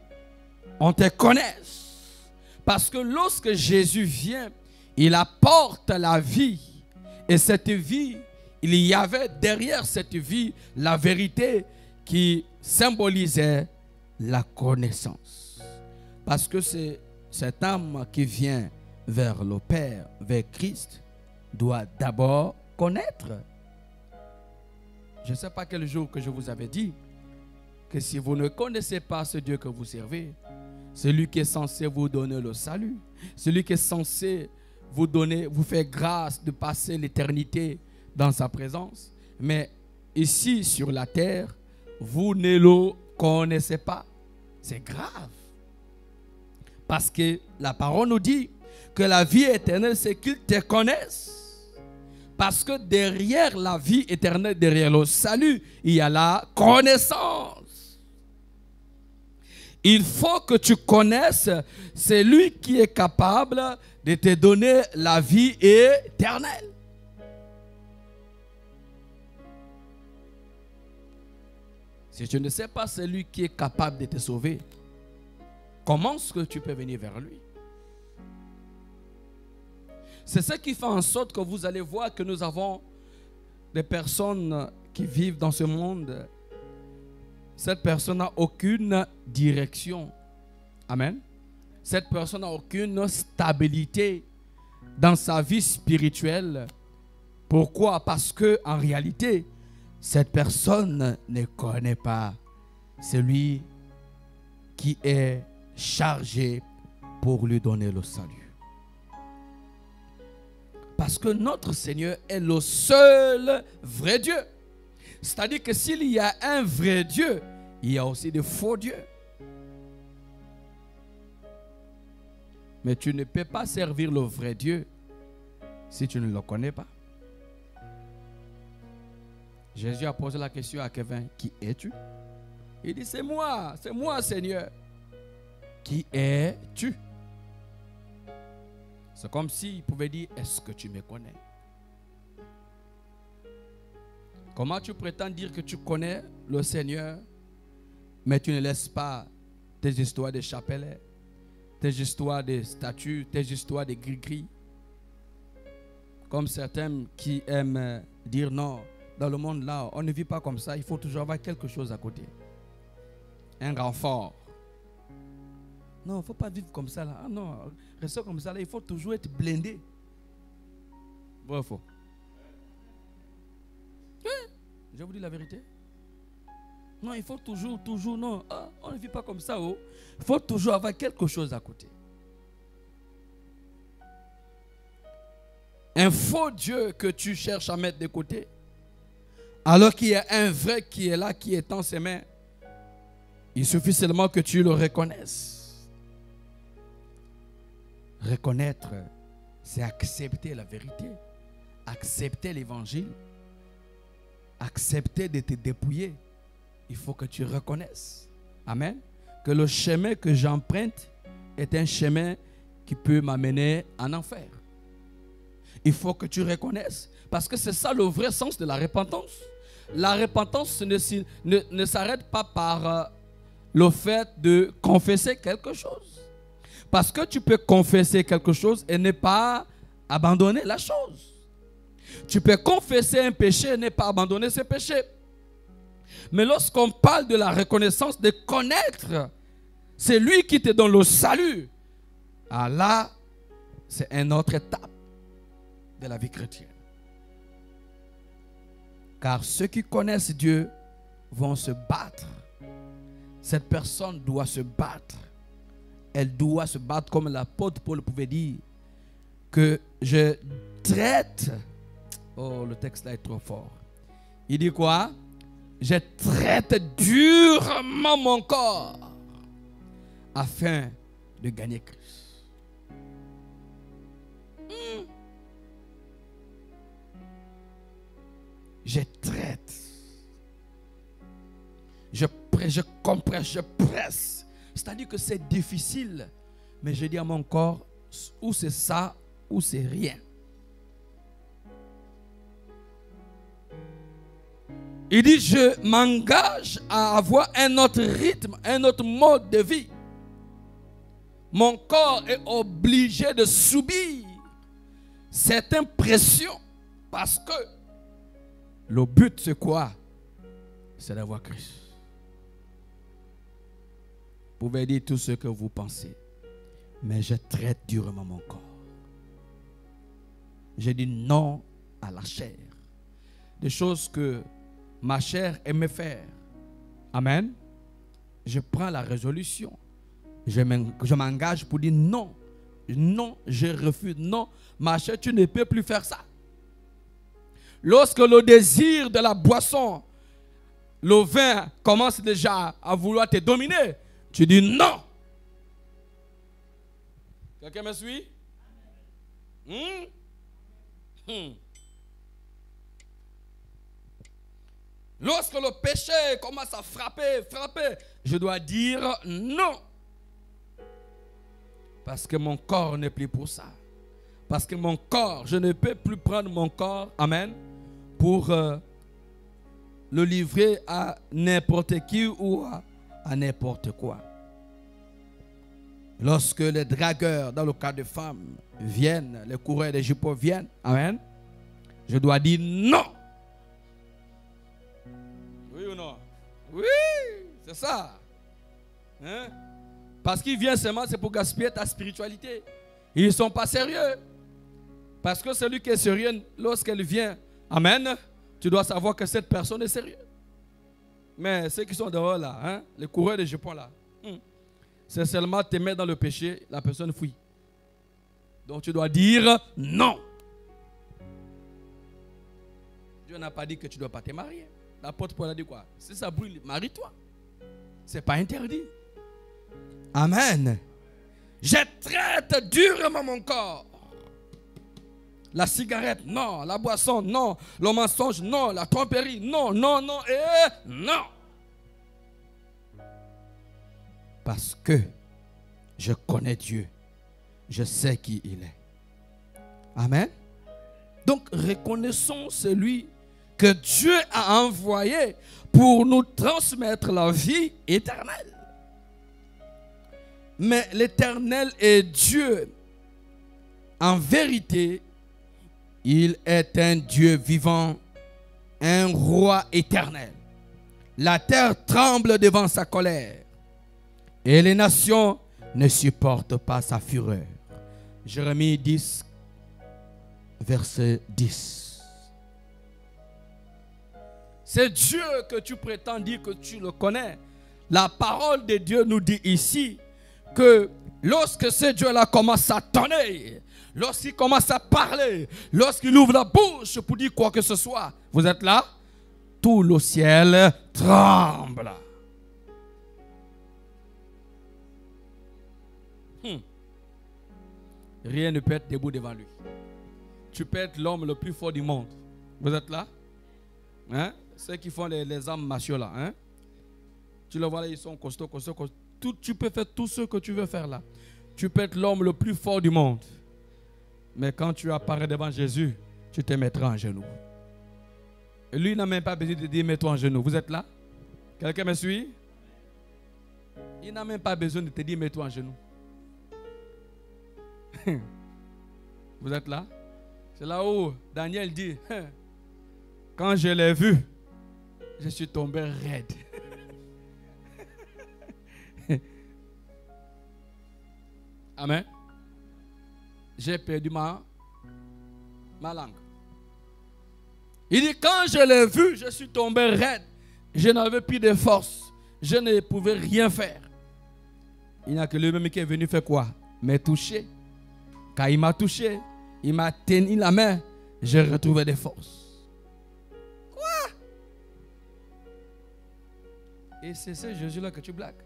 on te connaisse. Parce que lorsque Jésus vient, il apporte la vie. Et cette vie, il y avait derrière cette vie la vérité qui symbolisait la connaissance. Parce que c'est cette âme qui vient vers le Père, vers Christ, doit d'abord connaître. Je ne sais pas quel jour que je vous avais dit que si vous ne connaissez pas ce Dieu que vous servez, celui qui est censé vous donner le salut, celui qui est censé vous donner, vous faire grâce de passer l'éternité dans sa présence, mais ici sur la terre, vous ne le connaissez pas. C'est grave. Parce que la parole nous dit que la vie éternelle, c'est qu'ils te connaissent. Parce que derrière la vie éternelle, derrière le salut, il y a la connaissance. Il faut que tu connaisses celui qui est capable de te donner la vie éternelle. Si tu ne sais pas celui qui est capable de te sauver, comment est-ce que tu peux venir vers lui? C'est ce qui fait en sorte que vous allez voir que nous avons des personnes qui vivent dans ce monde. Cette personne n'a aucune direction. Amen. Cette personne n'a aucune stabilité dans sa vie spirituelle. Pourquoi? Parce que en réalité, cette personne ne connaît pas celui qui est chargé pour lui donner le salut. Parce que notre Seigneur est le seul vrai Dieu. C'est-à-dire que s'il y a un vrai Dieu, il y a aussi des faux dieux. Mais tu ne peux pas servir le vrai Dieu si tu ne le connais pas. Jésus a posé la question à Kevin, qui es-tu? Il dit, c'est moi Seigneur. Qui es-tu? C'est comme s'il pouvait dire, est-ce que tu me connais? Comment tu prétends dire que tu connais le Seigneur, mais tu ne laisses pas tes histoires de chapelets, tes histoires de statues, tes histoires de gris-gris? Comme certains qui aiment dire non, dans le monde là, on ne vit pas comme ça, il faut toujours avoir quelque chose à côté. Un renfort. Non, il ne faut pas vivre comme ça là. Ah non, rester comme ça là, il faut toujours être blindé. Vrai ou faux? Oui, je vous dis la vérité. Non, il faut toujours, non. Ah, on ne vit pas comme ça. Oh. Il faut toujours avoir quelque chose à côté. Un faux Dieu que tu cherches à mettre de côté, alors qu'il y a un vrai qui est là, qui étend ses mains, il suffit seulement que tu le reconnaisses. Reconnaître, c'est accepter la vérité, accepter l'évangile, accepter de te dépouiller. Il faut que tu reconnaisses. Amen. Que le chemin que j'emprunte est un chemin qui peut m'amener en enfer. Il faut que tu reconnaisses. Parce que c'est ça le vrai sens de la repentance. La repentance ne s'arrête pas par le fait de confesser quelque chose. Parce que tu peux confesser quelque chose et ne pas abandonner la chose. Tu peux confesser un péché et ne pas abandonner ce péché. Mais lorsqu'on parle de la reconnaissance, de connaître, c'est lui qui te donne le salut. Ah là, c'est une autre étape de la vie chrétienne. Car ceux qui connaissent Dieu vont se battre. Cette personne doit se battre. Elle doit se battre comme l'apôtre Paul pouvait dire que je traite. Oh, le texte là est trop fort. Il dit quoi? Je traite durement mon corps afin de gagner Christ. Je traite. Je compresse, je presse. C'est-à-dire que c'est difficile Mais je dis à mon corps, ou c'est ça, ou c'est rien. Il dit, je m'engage à avoir un autre rythme, un autre mode de vie. Mon corps est obligé de subir certaines pressions parce que le but c'est quoi? C'est d'avoir Christ. Vous pouvez dire tout ce que vous pensez, mais je traite durement mon corps. Je dis non à la chair. Des choses que ma chair aimait faire. Amen. Je prends la résolution. Je m'engage pour dire non. Non, je refuse. Non, ma chair, tu ne peux plus faire ça. Lorsque le désir de la boisson, le vin commence déjà à vouloir te dominer, tu dis non. Quelqu'un me suit? Lorsque le péché commence à frapper, je dois dire non. Parce que mon corps n'est plus pour ça. Parce que mon corps, je ne peux plus prendre mon corps, amen, pour le livrer à n'importe qui ou à n'importe quoi. Lorsque les dragueurs, dans le cas de femmes, viennent, les coureurs des jupons viennent, amen, je dois dire non. Oui ou non? Oui, c'est ça. Hein? Parce qu'ils viennent seulement, c'est pour gaspiller ta spiritualité. Ils ne sont pas sérieux. Parce que celui qui est sérieux, lorsqu'elle vient, amen, tu dois savoir que cette personne est sérieuse. Mais ceux qui sont dehors là, hein, les coureurs de jupons là, c'est seulement te mettre dans le péché, la personne fuit. Donc tu dois dire non. Dieu n'a pas dit que tu ne dois pas te marier. L'apôtre Paul a dit quoi? Si ça brûle, marie-toi. Ce n'est pas interdit. Amen. Je traite durement mon corps. La cigarette, non. La boisson, non. Le mensonge, non. La tromperie, non, non, non et non. Parce que je connais Dieu. Je sais qui il est. Amen. Donc reconnaissons celui que Dieu a envoyé pour nous transmettre la vie éternelle. Mais l'Éternel est Dieu. En vérité, il est un Dieu vivant, un roi éternel. La terre tremble devant sa colère et les nations ne supportent pas sa fureur. Jérémie 10, verset 10. C'est Dieu que tu prétends dire que tu le connais. La parole de Dieu nous dit ici que lorsque ce Dieu-là commence à tonner, lorsqu'il commence à parler, lorsqu'il ouvre la bouche pour dire quoi que ce soit, vous êtes là? Tout le ciel tremble. Rien ne peut être debout devant lui. Tu peux être l'homme le plus fort du monde. Vous êtes là? Hein? Ceux qui font les armes martiaux là. Hein? Tu le vois là, ils sont costauds, costauds, costauds. Tu peux faire tout ce que tu veux faire là. Tu peux être l'homme le plus fort du monde. Mais quand tu apparais devant Jésus, tu te mettras en genoux. Et lui n'a même pas besoin de dire mets-toi en genoux. Vous êtes là? Quelqu'un me suit? Il n'a même pas besoin de te dire mets-toi en genoux. Vous êtes là? C'est là où Daniel dit quand je l'ai vu, je suis tombé raide. Amen. J'ai perdu ma langue. Il dit quand je l'ai vu, je suis tombé raide. Je n'avais plus de force. Je ne pouvais rien faire. Il n'y a que lui-même qui est venu faire quoi? Me toucher. Quand il m'a touché, il m'a tenu la main. J'ai retrouvé des forces. Quoi? Et c'est ce Jésus-là que tu blagues.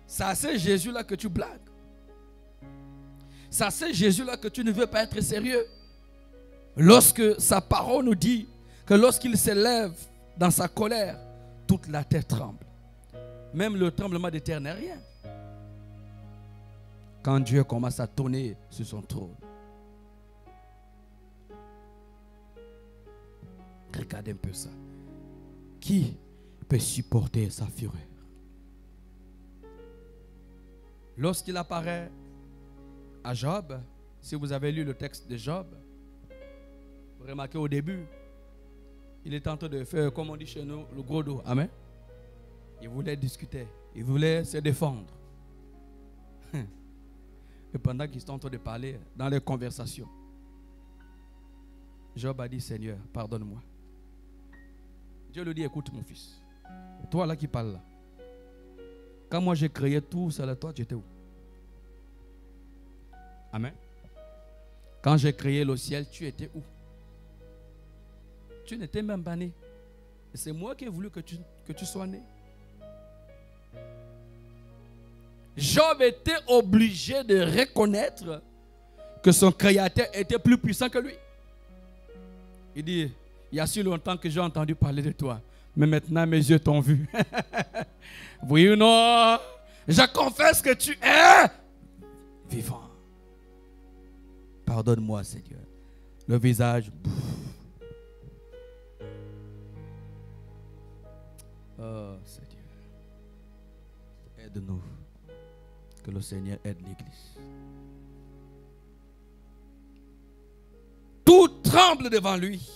Ça, c'est Jésus-là que tu blagues. Ça, c'est Jésus-là que tu ne veux pas être sérieux. Lorsque sa parole nous dit que lorsqu'il s'élève dans sa colère, toute la terre tremble. Même le tremblement de terre n'est rien. Quand Dieu commence à tourner sur son trône. Regardez un peu ça. Qui peut supporter sa fureur? Lorsqu'il apparaît à Job, si vous avez lu le texte de Job, vous remarquez au début, il est en train de faire, comme on dit chez nous, le gros dos. Amen. Il voulait discuter, il voulait se défendre. Et pendant qu'ils sont en train de parler dans les conversations, Job a dit, Seigneur, pardonne-moi. Dieu lui dit, écoute mon fils, toi là qui parles là, quand moi j'ai créé tout ça là, toi tu étais où? Amen. Quand j'ai créé le ciel, tu étais où? Tu n'étais même pas né. Et c'est moi qui ai voulu que tu sois né. Job était obligé de reconnaître que son créateur était plus puissant que lui. Il dit, il y a si longtemps que j'ai entendu parler de toi, mais maintenant mes yeux t'ont vu. Oui ou non? Je confesse que tu es vivant. Pardonne-moi, Seigneur. Le visage. Oh, Seigneur. Aide-nous. Que le Seigneur aide l'Église. Tout tremble devant lui.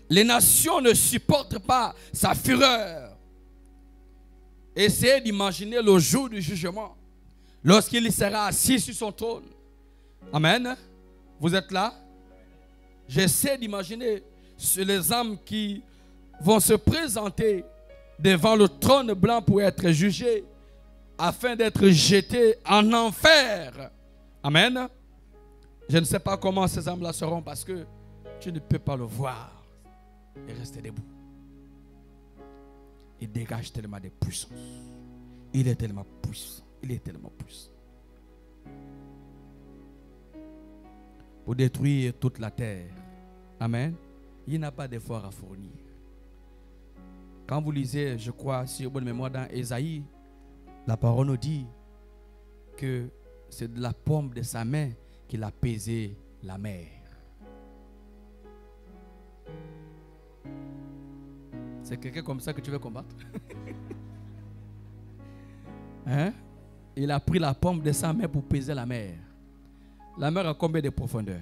Les nations ne supportent pas sa fureur. Essayez d'imaginer le jour du jugement, lorsqu'il sera assis sur son trône. Amen. Vous êtes là? J'essaie d'imaginer les âmes qui vont se présenter devant le trône blanc pour être jugés, afin d'être jetés en enfer. Amen. Je ne sais pas comment ces âmes-là seront, parce que tu ne peux pas le voir et rester debout. Il dégage tellement de puissance. Il est tellement puissant. Il est tellement puissant. Pour détruire toute la terre. Amen. Il n'a pas d'effort à fournir. Quand vous lisez, je crois, si j'ai bonne mémoire, dans Ésaïe, la parole nous dit que c'est de la paume de sa main qu'il a pesé la mer. C'est quelqu'un comme ça que tu veux combattre? Hein? Il a pris la paume de sa main pour peser la mer. La mer a combien de profondeur?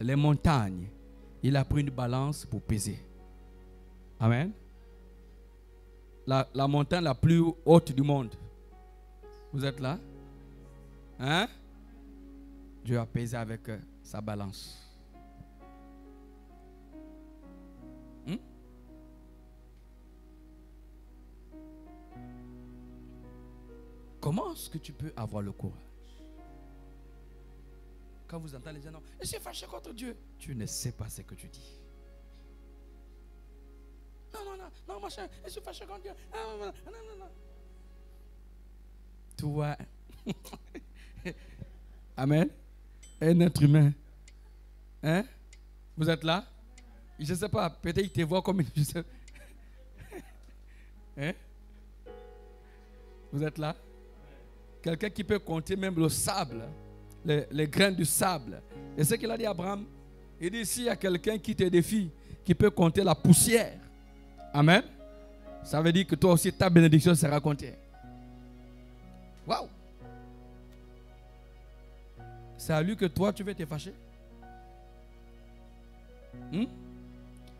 Les montagnes, il a pris une balance pour peser. Amen. La montagne la plus haute du monde. Vous êtes là? Hein? Dieu a pesé avec sa balance. Comment est-ce que tu peux avoir le courage? Quand vous entendez les gens, non, je suis fâché contre Dieu. Tu ne sais pas ce que tu dis. Non, machin, je suis fâché contre Dieu. Non. Toi, amen, un être humain. Hein? Vous êtes là? Je ne sais pas, peut-être qu'il te voit comme une... Hein? Vous êtes là? Quelqu'un qui peut compter même le sable, les grains du sable. Et ce qu'il a dit à Abraham, il dit, s'il y a quelqu'un qui te défie, qui peut compter la poussière. Amen. Ça veut dire que toi aussi, ta bénédiction sera comptée. Waouh! C'est à lui que toi, tu veux te fâcher.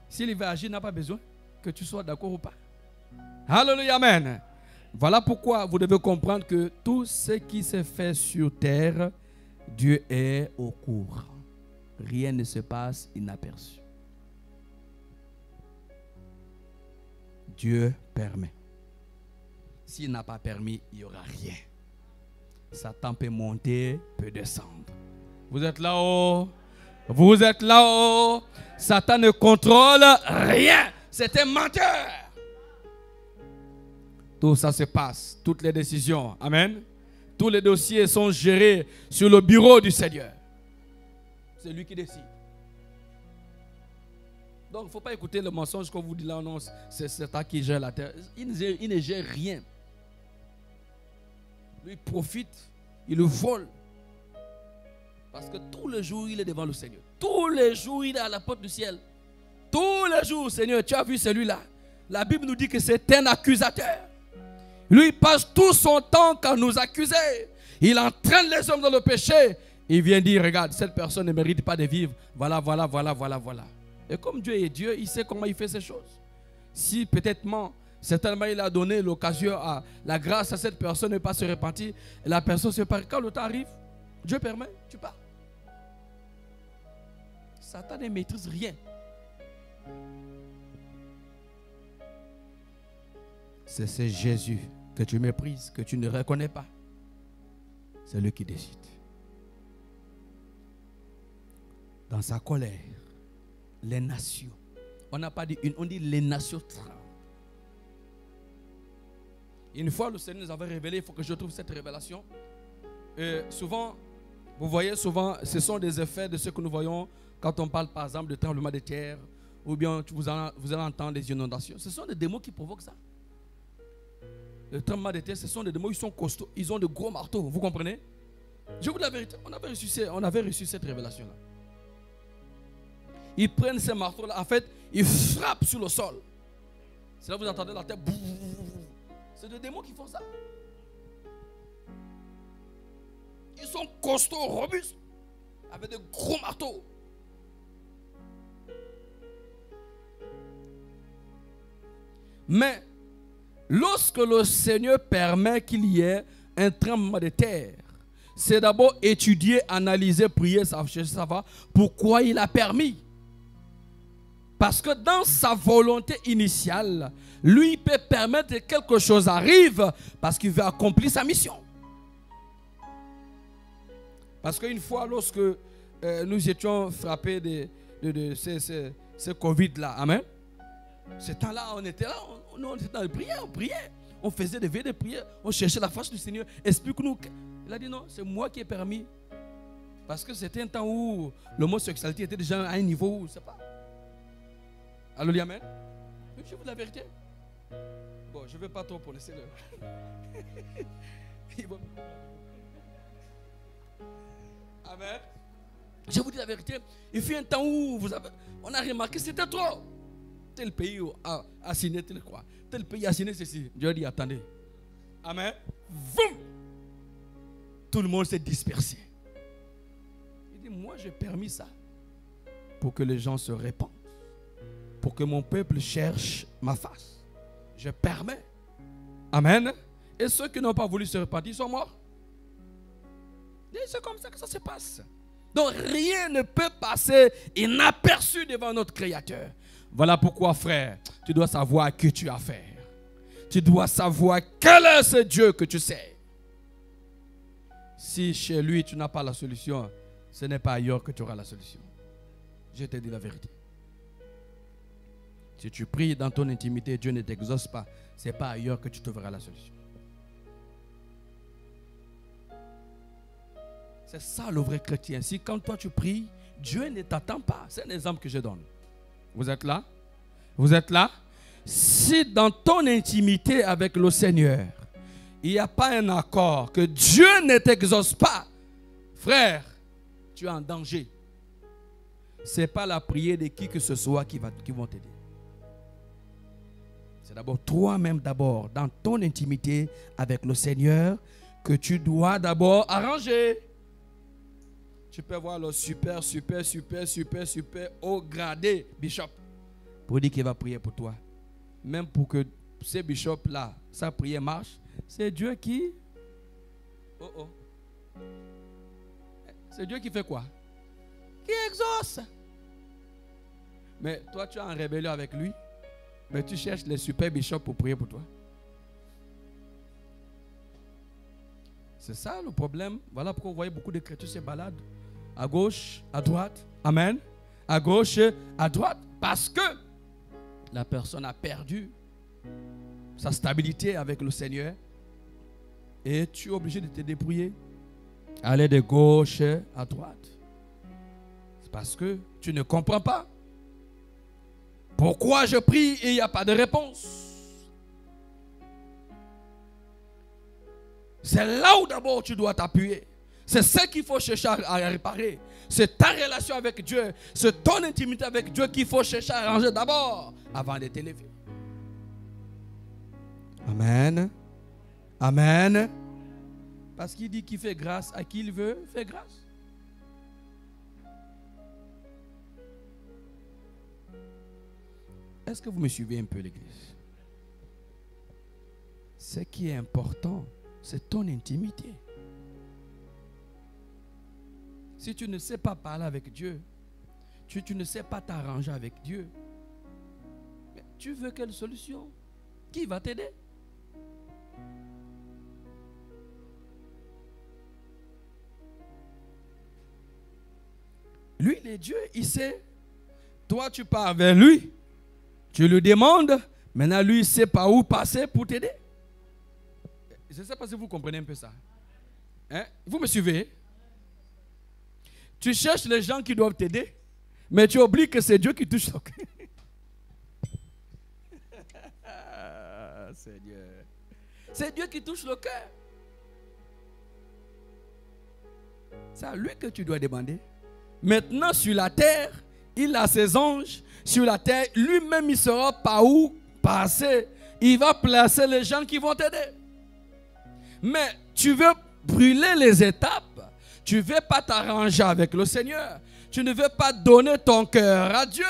S'il veut agir, il n'a pas besoin que tu sois d'accord ou pas. Alléluia, amen. Voilà pourquoi vous devez comprendre que tout ce qui se fait sur terre, Dieu est au courant. Rien ne se passe inaperçu. Dieu permet. S'il n'a pas permis, il n'y aura rien. Satan peut monter, peut descendre. Vous êtes là-haut? Vous êtes là-haut? Satan ne contrôle rien. C'est un menteur. Tout ça se passe, toutes les décisions. Amen. Tous les dossiers sont gérés sur le bureau du Seigneur. C'est lui qui décide. Donc, il ne faut pas écouter le mensonge qu'on vous dit là. Non, c'est Satan qui gère la terre. Il ne gère rien. Lui, il profite, il le vole. Parce que tous les jours, il est devant le Seigneur. Tous les jours, il est à la porte du ciel. Tous les jours, Seigneur, tu as vu celui-là. La Bible nous dit que c'est un accusateur. Lui, il passe tout son temps à nous accuser. Il entraîne les hommes dans le péché. Il vient dire, regarde, cette personne ne mérite pas de vivre. Voilà. Et comme Dieu est Dieu, il sait comment il fait ces choses. Si peut-être, certainement, il a donné l'occasion à la grâce à cette personne de ne pas se repentir, et la personne se perd. Quand le temps arrive, Dieu permet, tu pars. Satan ne maîtrise rien. C'est Jésus que tu méprises, que tu ne reconnais pas. C'est lui qui décide. Dans sa colère, les nations, on n'a pas dit une, on dit les nations tremblent. Une fois le Seigneur nous avait révélé, il faut que je trouve cette révélation. Souvent, vous voyez, ce sont des effets de ce que nous voyons quand on parle par exemple de tremblement de terre, ou bien vous allez entendre des inondations. Ce sont des démons qui provoquent ça. Le tremblement de terre, ce sont des démons, ils sont costauds, ils ont de gros marteaux, vous comprenez? Je vous dis la vérité, on avait reçu cette révélation-là. Ils prennent ces marteaux-là, en fait, ils frappent sur le sol. C'est là que vous entendez la terre. C'est des démons qui font ça. Ils sont costauds, robustes, avec de gros marteaux. Mais lorsque le Seigneur permet qu'il y ait un tremblement de terre, c'est d'abord étudier, analyser, prier, savoir pourquoi il a permis. Parce que dans sa volonté initiale, lui peut permettre que quelque chose arrive parce qu'il veut accomplir sa mission. Parce qu'une fois, lorsque nous étions frappés de ce Covid-là, amen, ce temps-là, on était là, on était dans la prière, on priait. On faisait des veillées de prière, on cherchait la face du Seigneur. Explique-nous. Il a dit non, c'est moi qui ai permis. Parce que c'était un temps où l'homosexualité était déjà à un niveau où, je ne sais pas. Alléluia, amen. Je vous dis la vérité. Bon, je ne vais pas trop pour laisser le... Amen. Je vous dis la vérité. Il fut un temps où on a remarqué que c'était trop. Tel pays a signé tel quoi. Tel pays a signé ceci. Dieu a dit attendez. Amen. Voum. Tout le monde s'est dispersé. Il dit moi j'ai permis ça pour que les gens se répandent. Pour que mon peuple cherche ma face. Je permets. Amen. Et ceux qui n'ont pas voulu se repentir sont morts. Et c'est comme ça que ça se passe. Donc rien ne peut passer inaperçu devant notre Créateur. Voilà pourquoi, frère, tu dois savoir à qui tu as affaire. Tu dois savoir quel est ce Dieu que tu sais. Si chez lui tu n'as pas la solution, ce n'est pas ailleurs que tu auras la solution. Je te dis la vérité. Si tu pries dans ton intimité, Dieu ne t'exauce pas. Ce n'est pas ailleurs que tu trouveras la solution. C'est ça le vrai chrétien. Si quand toi tu pries, Dieu ne t'attend pas. C'est un exemple que je donne. Vous êtes là? Vous êtes là? Si dans ton intimité avec le Seigneur, il n'y a pas un accord, que Dieu ne t'exauce pas, frère, tu es en danger. Ce n'est pas la prière de qui que ce soit qui vont t'aider. C'est d'abord toi-même d'abord, dans ton intimité avec le Seigneur, que tu dois d'abord arranger. Tu peux voir le super haut gradé bishop pour dire qu'il va prier pour toi. Même pour que ces bishops-là, sa prière marche, c'est Dieu qui... C'est Dieu qui fait quoi? Qui exauce. Mais toi, tu es en rébellion avec lui, mais tu cherches les super bishops pour prier pour toi. C'est ça le problème. Voilà pourquoi vous voyez beaucoup de chrétiens se baladent à gauche, à droite. Amen. À gauche, à droite. Parce que la personne a perdu sa stabilité avec le Seigneur. Et tu es obligé de te débrouiller. Aller de gauche à droite. C'est parce que tu ne comprends pas. Pourquoi je prie et il n'y a pas de réponse? C'est là où d'abord tu dois t'appuyer. C'est ce qu'il faut chercher à réparer. C'est ta relation avec Dieu. C'est ton intimité avec Dieu qu'il faut chercher à arranger d'abord avant d'être élevé. Amen. Amen. Parce qu'il dit qu'il fait grâce à qui il veut faire grâce. Est-ce que vous me suivez un peu, l'église? Ce qui est important, c'est ton intimité. Si tu ne sais pas parler avec Dieu, tu ne sais pas t'arranger avec Dieu, mais tu veux quelle solution? Qui va t'aider? Lui, il est Dieu, il sait. Toi, tu pars vers lui. Tu lui demandes. Maintenant, lui, il sait par où passer pour t'aider. Je ne sais pas si vous comprenez un peu ça. Hein? Vous me suivez? Tu cherches les gens qui doivent t'aider, mais tu oublies que c'est Dieu qui touche ton cœur. C'est Dieu. C'est Dieu qui touche le cœur. C'est à lui que tu dois demander. Maintenant, sur la terre, il a ses anges. Sur la terre, lui-même, il saura par où passer. Il va placer les gens qui vont t'aider. Mais tu veux brûler les étapes. Tu ne veux pas t'arranger avec le Seigneur. Tu ne veux pas donner ton cœur à Dieu.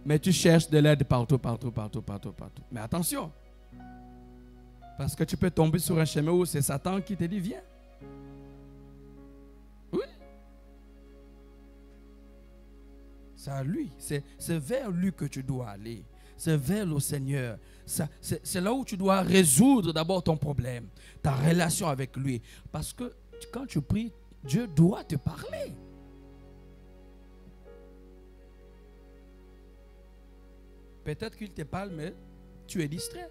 Mais tu cherches de l'aide partout. Mais attention. Parce que tu peux tomber sur un chemin où c'est Satan qui te dit viens. Oui. C'est à lui. C'est vers lui que tu dois aller. C'est vers le Seigneur. C'est là où tu dois résoudre d'abord ton problème. Ta relation avec lui. Parce que quand tu pries, Dieu doit te parler. Peut-être qu'il te parle, mais tu es distrait.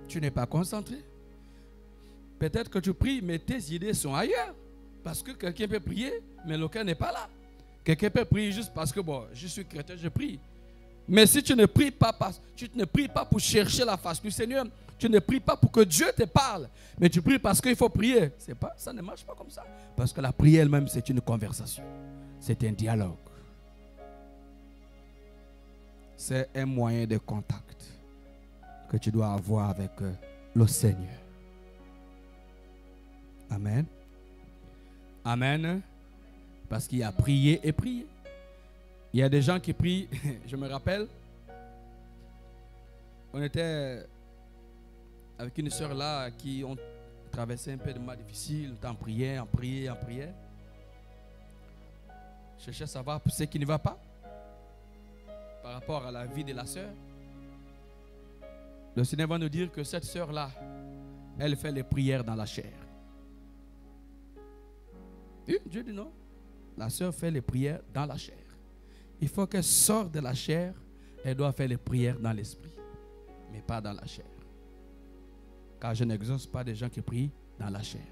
Tu n'es pas concentré. Peut-être que tu pries, mais tes idées sont ailleurs. Parce que quelqu'un peut prier, mais le cœur n'est pas là. Quelqu'un peut prier juste parce que, bon, je suis chrétien, je prie. Mais si tu ne pries pas, tu ne pries pas pour chercher la face du Seigneur, tu ne pries pas pour que Dieu te parle, mais tu pries parce qu'il faut prier. Ça ne marche pas comme ça. Parce que la prière elle-même, c'est une conversation. C'est un dialogue. C'est un moyen de contact que tu dois avoir avec le Seigneur. Amen. Amen. Parce qu'il y a prier et prier. Il y a des gens qui prient. Je me rappelle, on était avec une soeur là qui ont traversé un peu de mal difficile. On priait. Je cherchais à savoir ce qui ne va pas par rapport à la vie de la soeur. Le Seigneur va nous dire que cette soeur là, elle fait les prières dans la chair. Oui, Dieu dit non. La soeur fait les prières dans la chair. Il faut qu'elle sorte de la chair. Elle doit faire les prières dans l'esprit, mais pas dans la chair. Car je n'exauce pas des gens qui prient dans la chair.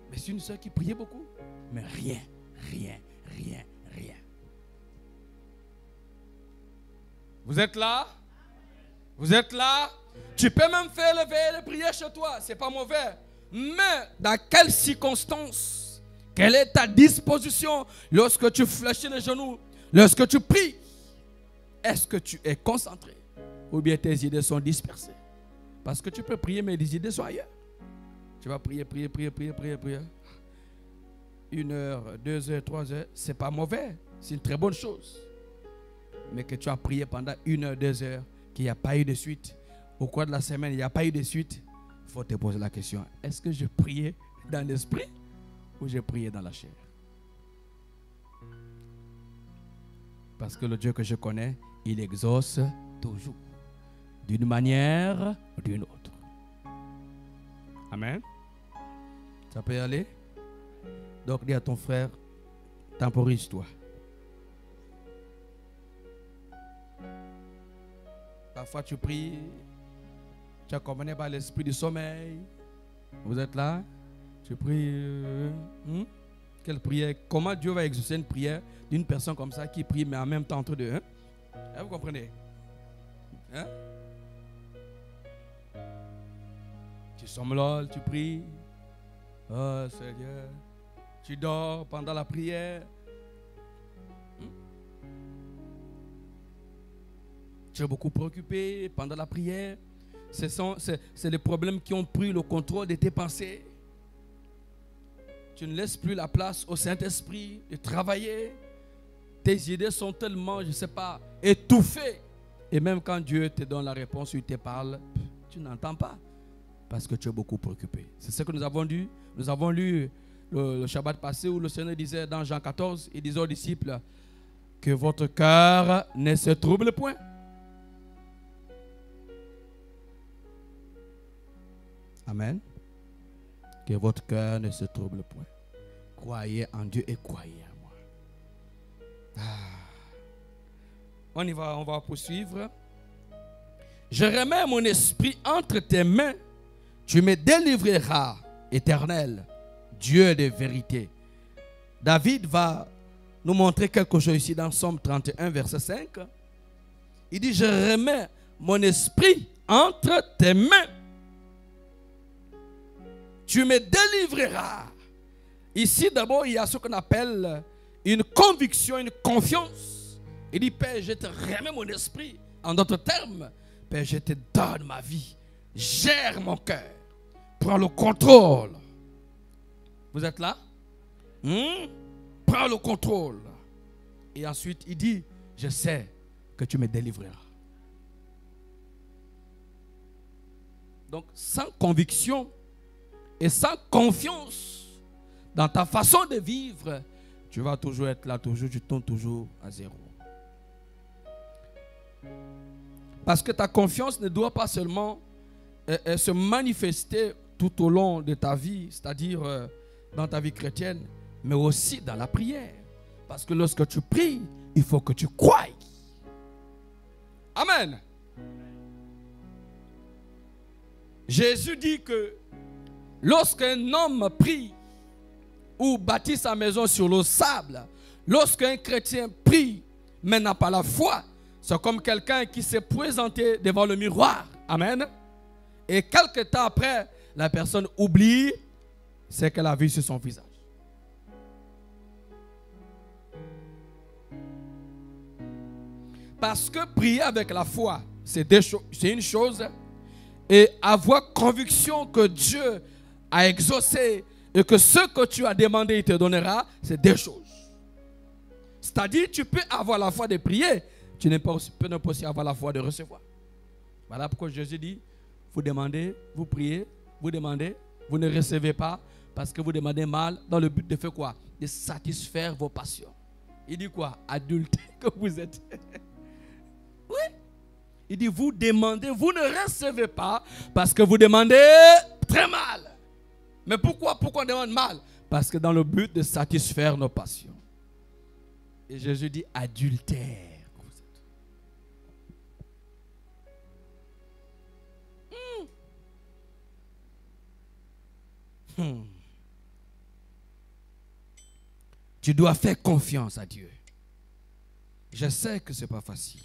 Mais c'est une soeur qui priait beaucoup, mais rien. Vous êtes là? Vous êtes là? Tu peux même faire les prières chez toi, c'est pas mauvais. Mais dans quelles circonstances? Quelle est ta disposition lorsque tu fléchis les genoux, lorsque tu pries? Est-ce que tu es concentré ou bien tes idées sont dispersées? Parce que tu peux prier, mais les idées sont ailleurs. Tu vas prier. 1 heure, 2 heures, 3 heures, c'est pas mauvais. C'est une très bonne chose. Mais que tu as prié pendant 1 heure, 2 heures, qu'il n'y a pas eu de suite. Au cours de la semaine, il n'y a pas eu de suite. Il faut te poser la question. Est-ce que je priais dans l'esprit ou j'ai prié dans la chair? Parce que le Dieu que je connais, il exauce toujours. D'une manière ou d'une autre. Amen. Ça peut y aller? Donc dis à ton frère, temporise-toi. Parfois tu pries, tu es accompagné par l'esprit du sommeil. Vous êtes là? Tu pries. Quelle prière? Comment Dieu va exaucer une prière d'une personne comme ça qui prie mais en même temps entre deux? Vous comprenez? somnoles, tu pries. Oh Seigneur, tu dors pendant la prière. Tu es beaucoup préoccupé pendant la prière. C'est les problèmes qui ont pris le contrôle de tes pensées. Tu ne laisses plus la place au Saint-Esprit de travailler. Tes idées sont tellement, je ne sais pas, étouffées. Et même quand Dieu te donne la réponse, il te parle, tu n'entends pas. Parce que tu es beaucoup préoccupé. C'est ce que nous avons dit. Nous avons lu le Shabbat passé où le Seigneur disait dans Jean 14, il disait aux disciples que votre cœur ne se trouble point. Amen. Que votre cœur ne se trouble point. Croyez en Dieu et croyez en moi. On va poursuivre. Je remets mon esprit entre tes mains. Tu me délivreras, Éternel, Dieu de vérité. David va nous montrer quelque chose ici dans Psaume 31, verset 5. Il dit, je remets mon esprit entre tes mains. Tu me délivreras. Ici, d'abord, il y a ce qu'on appelle une conviction, une confiance. Il dit, Père, je te remets mon esprit. En d'autres termes, Père, je te donne ma vie. Gère mon cœur. Prends le contrôle. Vous êtes là? Prends le contrôle. Et ensuite, il dit, je sais que tu me délivreras. Donc, sans conviction et sans confiance dans ta façon de vivre, tu vas toujours être là, tu tombes toujours à zéro. Parce que ta confiance ne doit pas seulement se manifester tout au long de ta vie, c'est-à-dire dans ta vie chrétienne, mais aussi dans la prière. Parce que lorsque tu pries, il faut que tu croies. Amen. Jésus dit que lorsqu'un homme prie ou bâtit sa maison sur le sable, lorsqu'un chrétien prie mais n'a pas la foi, c'est comme quelqu'un qui s'est présenté devant le miroir. Amen. Et quelque temps après, la personne oublie ce qu'elle a vu sur son visage. Parce que prier avec la foi, c'est une chose. Et avoir conviction que Dieu a exaucé et que ce que tu as demandé, il te donnera, c'est deux choses. C'est-à-dire, tu peux avoir la foi de prier, tu ne peux pas aussi avoir la foi de recevoir. Voilà pourquoi Jésus dit, vous demandez, vous priez, vous demandez, vous ne recevez pas parce que vous demandez mal dans le but de faire quoi? De satisfaire vos passions. Il dit quoi? Adulte que vous êtes. Oui. Il dit, vous demandez, vous ne recevez pas parce que vous demandez très mal. Mais pourquoi on demande mal? Parce que dans le but de satisfaire nos passions. Et Jésus dit, adultère. Tu dois faire confiance à Dieu. Je sais que ce n'est pas facile.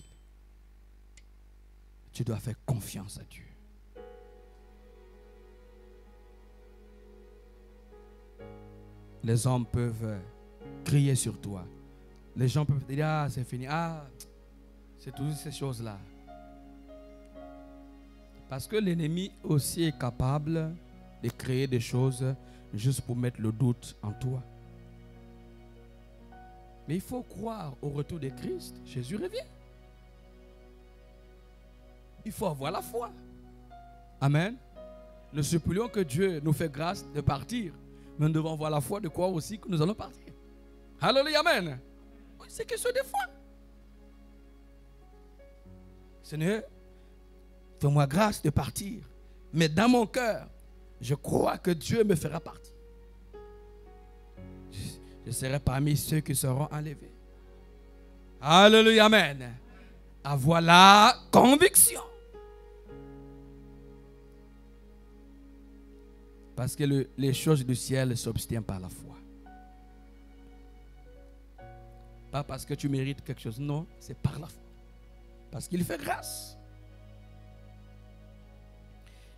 Tu dois faire confiance à Dieu. Les hommes peuvent crier sur toi. Les gens peuvent dire, ah, c'est fini. Ah, c'est toutes ces choses-là. Parce que l'ennemi aussi est capable de créer des choses juste pour mettre le doute en toi. Mais il faut croire au retour de Christ. Jésus revient. Il faut avoir la foi. Amen. Nous supplions que Dieu nous fait grâce de partir. Mais nous devons avoir la foi de croire aussi que nous allons partir. Alléluia, amen. Oui, c'est question de foi. Seigneur, fais-moi grâce de partir. Mais dans mon cœur, je crois que Dieu me fera partir. Je serai parmi ceux qui seront enlevés. Alléluia, amen. Avoir la conviction. Parce que les choses du ciel s'obtiennent par la foi. Pas parce que tu mérites quelque chose. Non, c'est par la foi. Parce qu'il fait grâce.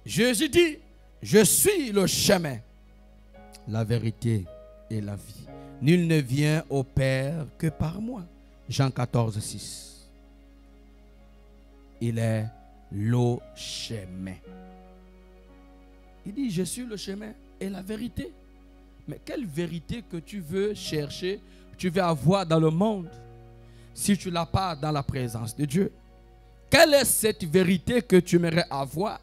Jésus dit, Je suis le chemin, la vérité et la vie. Nul ne vient au Père que par moi. Jean 14, 6. Il est le chemin. Il dit, je suis le chemin et la vérité. Mais quelle vérité que tu veux chercher, tu veux avoir dans le monde, si tu ne l'as pas dans la présence de Dieu? Quelle est cette vérité que tu aimerais avoir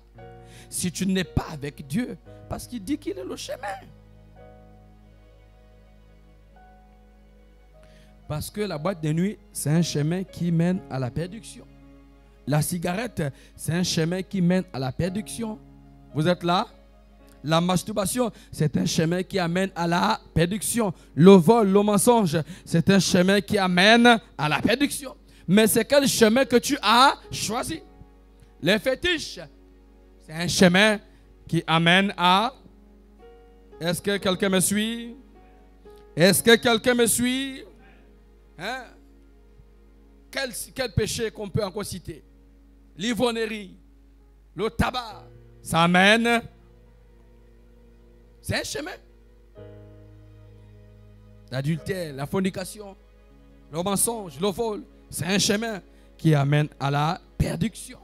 si tu n'es pas avec Dieu? Parce qu'il dit qu'il est le chemin. Parce que la boîte de nuit, c'est un chemin qui mène à la perdition. La cigarette, c'est un chemin qui mène à la perdition. Vous êtes là? La masturbation, c'est un chemin qui amène à la perdition. Le vol, le mensonge, c'est un chemin qui amène à la perdition. Mais c'est quel chemin que tu as choisi? Les fétiches, c'est un chemin qui amène à... Est-ce que quelqu'un me suit? Est-ce que quelqu'un me suit? Hein? Quel péché qu'on peut encore citer? L'ivrognerie, le tabac, ça amène... C'est un chemin. L'adultère, la fornication, le mensonge, le vol, c'est un chemin qui amène à la perdition.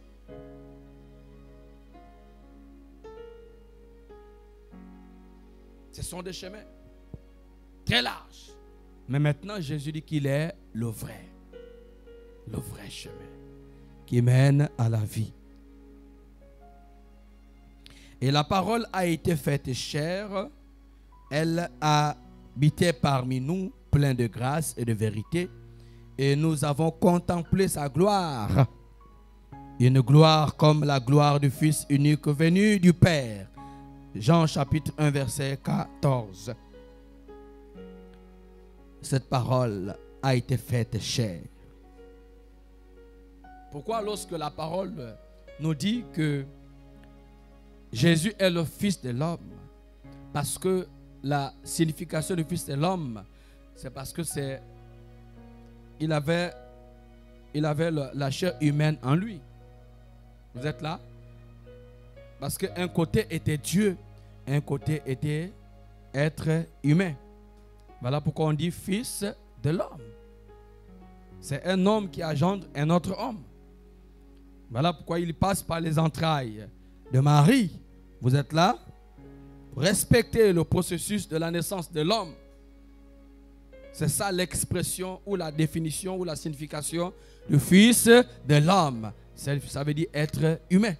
Ce sont des chemins très larges. Mais maintenant, Jésus dit qu'il est le vrai chemin qui mène à la vie. Et la parole a été faite chair, elle a habité parmi nous, plein de grâce et de vérité, et nous avons contemplé sa gloire, une gloire comme la gloire du Fils unique venu du Père. Jean chapitre 1 verset 14. Cette parole a été faite chair. Pourquoi lorsque la parole nous dit que Jésus est le Fils de l'homme? Parce que la signification du Fils de l'homme, c'est parce que il avait la chair humaine en lui. Vous êtes là? Parce qu'un côté était Dieu, un côté était être humain. Voilà pourquoi on dit Fils de l'homme. C'est un homme qui engendre un autre homme. Voilà pourquoi il passe par les entrailles de Marie. Vous êtes là? Pour respecter le processus de la naissance de l'homme. C'est ça l'expression ou la définition ou la signification du Fils de l'homme. Ça veut dire être humain.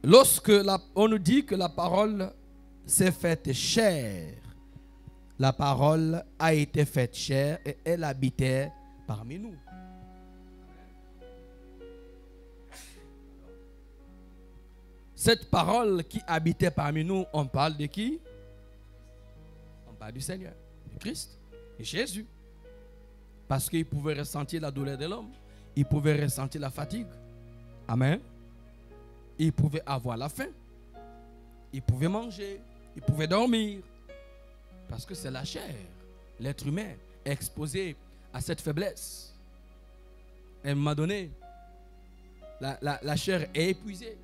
Lorsque on nous dit que la parole s'est faite chair, la parole a été faite chair et elle habitait parmi nous. Cette parole qui habitait parmi nous, on parle de qui? On parle du Seigneur, du Christ, de Jésus. Parce qu'il pouvait ressentir la douleur de l'homme. Il pouvait ressentir la fatigue. Amen. Il pouvait avoir la faim. Il pouvait manger. Il pouvait dormir. Parce que c'est la chair. L'être humain est exposé à cette faiblesse. À un moment donné, la chair est épuisée.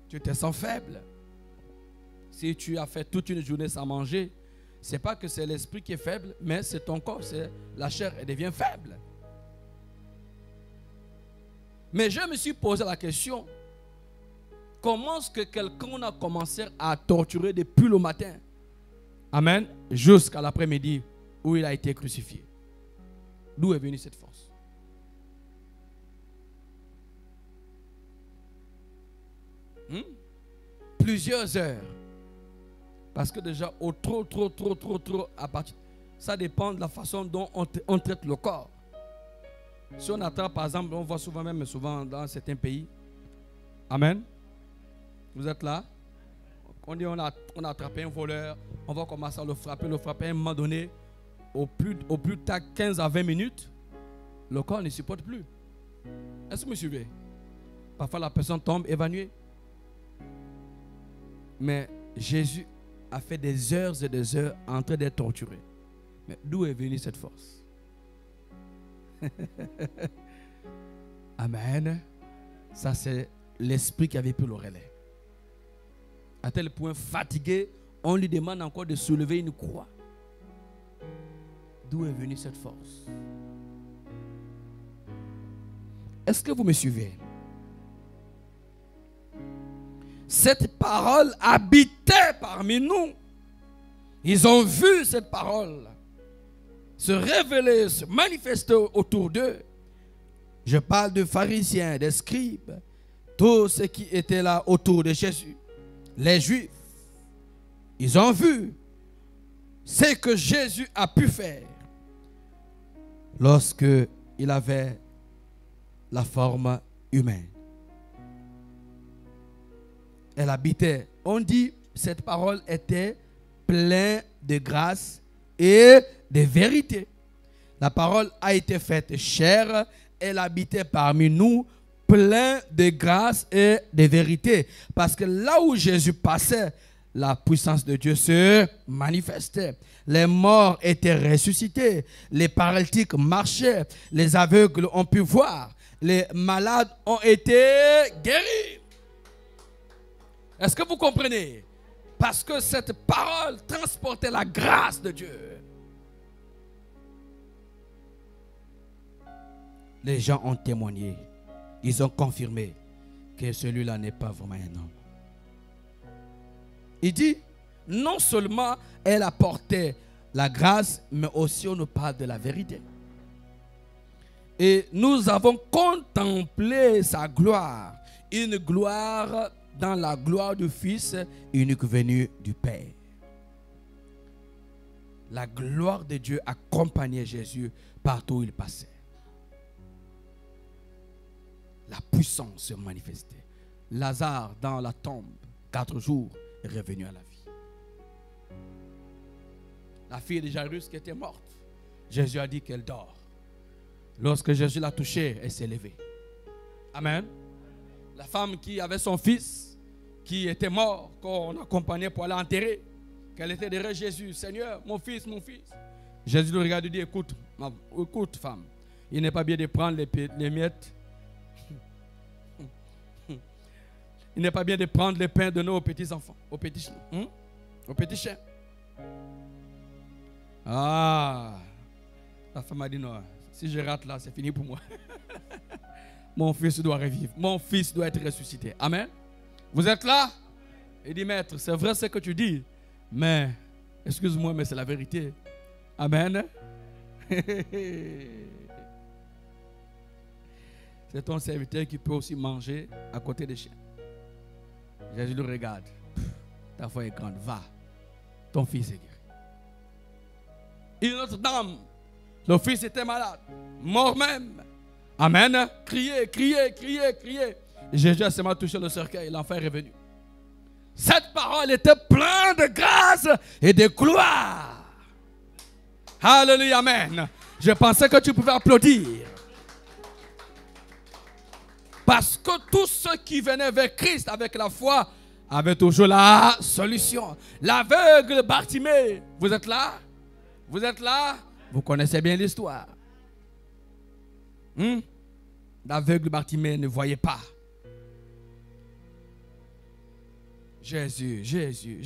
Tu te sens faible. Si tu as fait toute une journée sans manger, ce n'est pas que c'est l'esprit qui est faible, mais c'est ton corps, c'est la chair, elle devient faible. Mais je me suis posé la question, comment est-ce que quelqu'un a commencé à torturer depuis le matin, amen, jusqu'à l'après-midi où il a été crucifié? D'où est venue cette force? Plusieurs heures. Parce que déjà, au trop, à partir, ça dépend de la façon dont on traite le corps. Si on attrape, par exemple, on voit souvent dans certains pays. Amen. Vous êtes là? On dit on a attrapé un voleur, on va commencer à le frapper à un moment donné, au plus tard 15 à 20 minutes, le corps ne supporte plus. Est-ce que vous me suivez? Parfois la personne tombe évanouie. Mais Jésus a fait des heures et des heures en train d'être torturé. Mais d'où est venue cette force? Amen. Ça, c'est l'esprit qui avait pris le relais. À tel point fatigué, on lui demande encore de soulever une croix. D'où est venue cette force? Est-ce que vous me suivez? Cette parole habitait parmi nous. Ils ont vu cette parole se révéler, se manifester autour d'eux. Je parle de pharisiens, des scribes, tous ceux qui étaient là autour de Jésus. Les Juifs, ils ont vu ce que Jésus a pu faire lorsque il avait la forme humaine. Elle habitait. On dit cette parole était pleine de grâce et de vérité. La parole a été faite chair. Elle habitait parmi nous, plein de grâce et de vérité. Parce que là où Jésus passait, la puissance de Dieu se manifestait. Les morts étaient ressuscités. Les paralytiques marchaient. Les aveugles ont pu voir. Les malades ont été guéris. Est-ce que vous comprenez? Parce que cette parole transportait la grâce de Dieu. Les gens ont témoigné. Ils ont confirmé que celui-là n'est pas vraiment un homme. Il dit, non seulement elle apportait la grâce, mais aussi on nous parle de la vérité. Et nous avons contemplé sa gloire. Une gloire dans la gloire du Fils unique venu du Père. La gloire de Dieu accompagnait Jésus partout où il passait. La puissance se manifestait. Lazare dans la tombe, 4 jours, est revenu à la vie. La fille de Jairus qui était morte, Jésus a dit qu'elle dort. Lorsque Jésus l'a touchée, elle s'est levée. Amen. La femme qui avait son fils, qui était mort, qu'on accompagnait pour aller enterrer, qu'elle était derrière Jésus. Seigneur, mon fils, mon fils. Jésus le regarde et dit, écoute, femme, il n'est pas bien de prendre les miettes. Il n'est pas bien de prendre les pains de nos petits enfants, aux petits chiens. Ah, la femme a dit non, si je rate là, c'est fini pour moi. Mon fils doit revivre, mon fils doit être ressuscité. Amen. Vous êtes là? Il dit, maître, c'est vrai ce que tu dis, mais, excuse-moi, mais c'est la vérité. Amen. C'est ton serviteur qui peut aussi manger à côté des chiens. Jésus le regarde. Ta foi est grande, va. Ton fils est guéri. Une autre dame, le fils était malade, mort même. Amen. Criez. Et Jésus a seulement touché le cercueil, l'enfant est revenu. Cette parole était pleine de grâce et de gloire. Alléluia, amen. Je pensais que tu pouvais applaudir. Parce que tous ceux qui venaient vers Christ avec la foi avaient toujours la solution. L'aveugle Bartimée, vous êtes là? Vous êtes là? Vous connaissez bien l'histoire. L'aveugle Bartimée ne voyait pas. Jésus. Jésus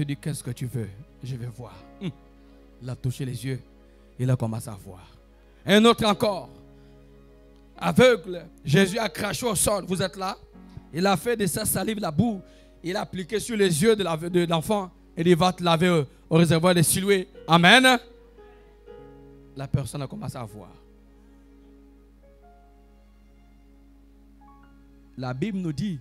dit, qu'est-ce que tu veux? Je vais voir. Il a touché les yeux. Il a commencé à voir. Un autre encore. Aveugle. Jésus a craché au sol. Vous êtes là? Il a fait de sa salive la boue. Il a appliqué sur les yeux de l'enfant. Et il va te laver au réservoir de Siloué. Amen. La personne a commencé à voir. La Bible nous dit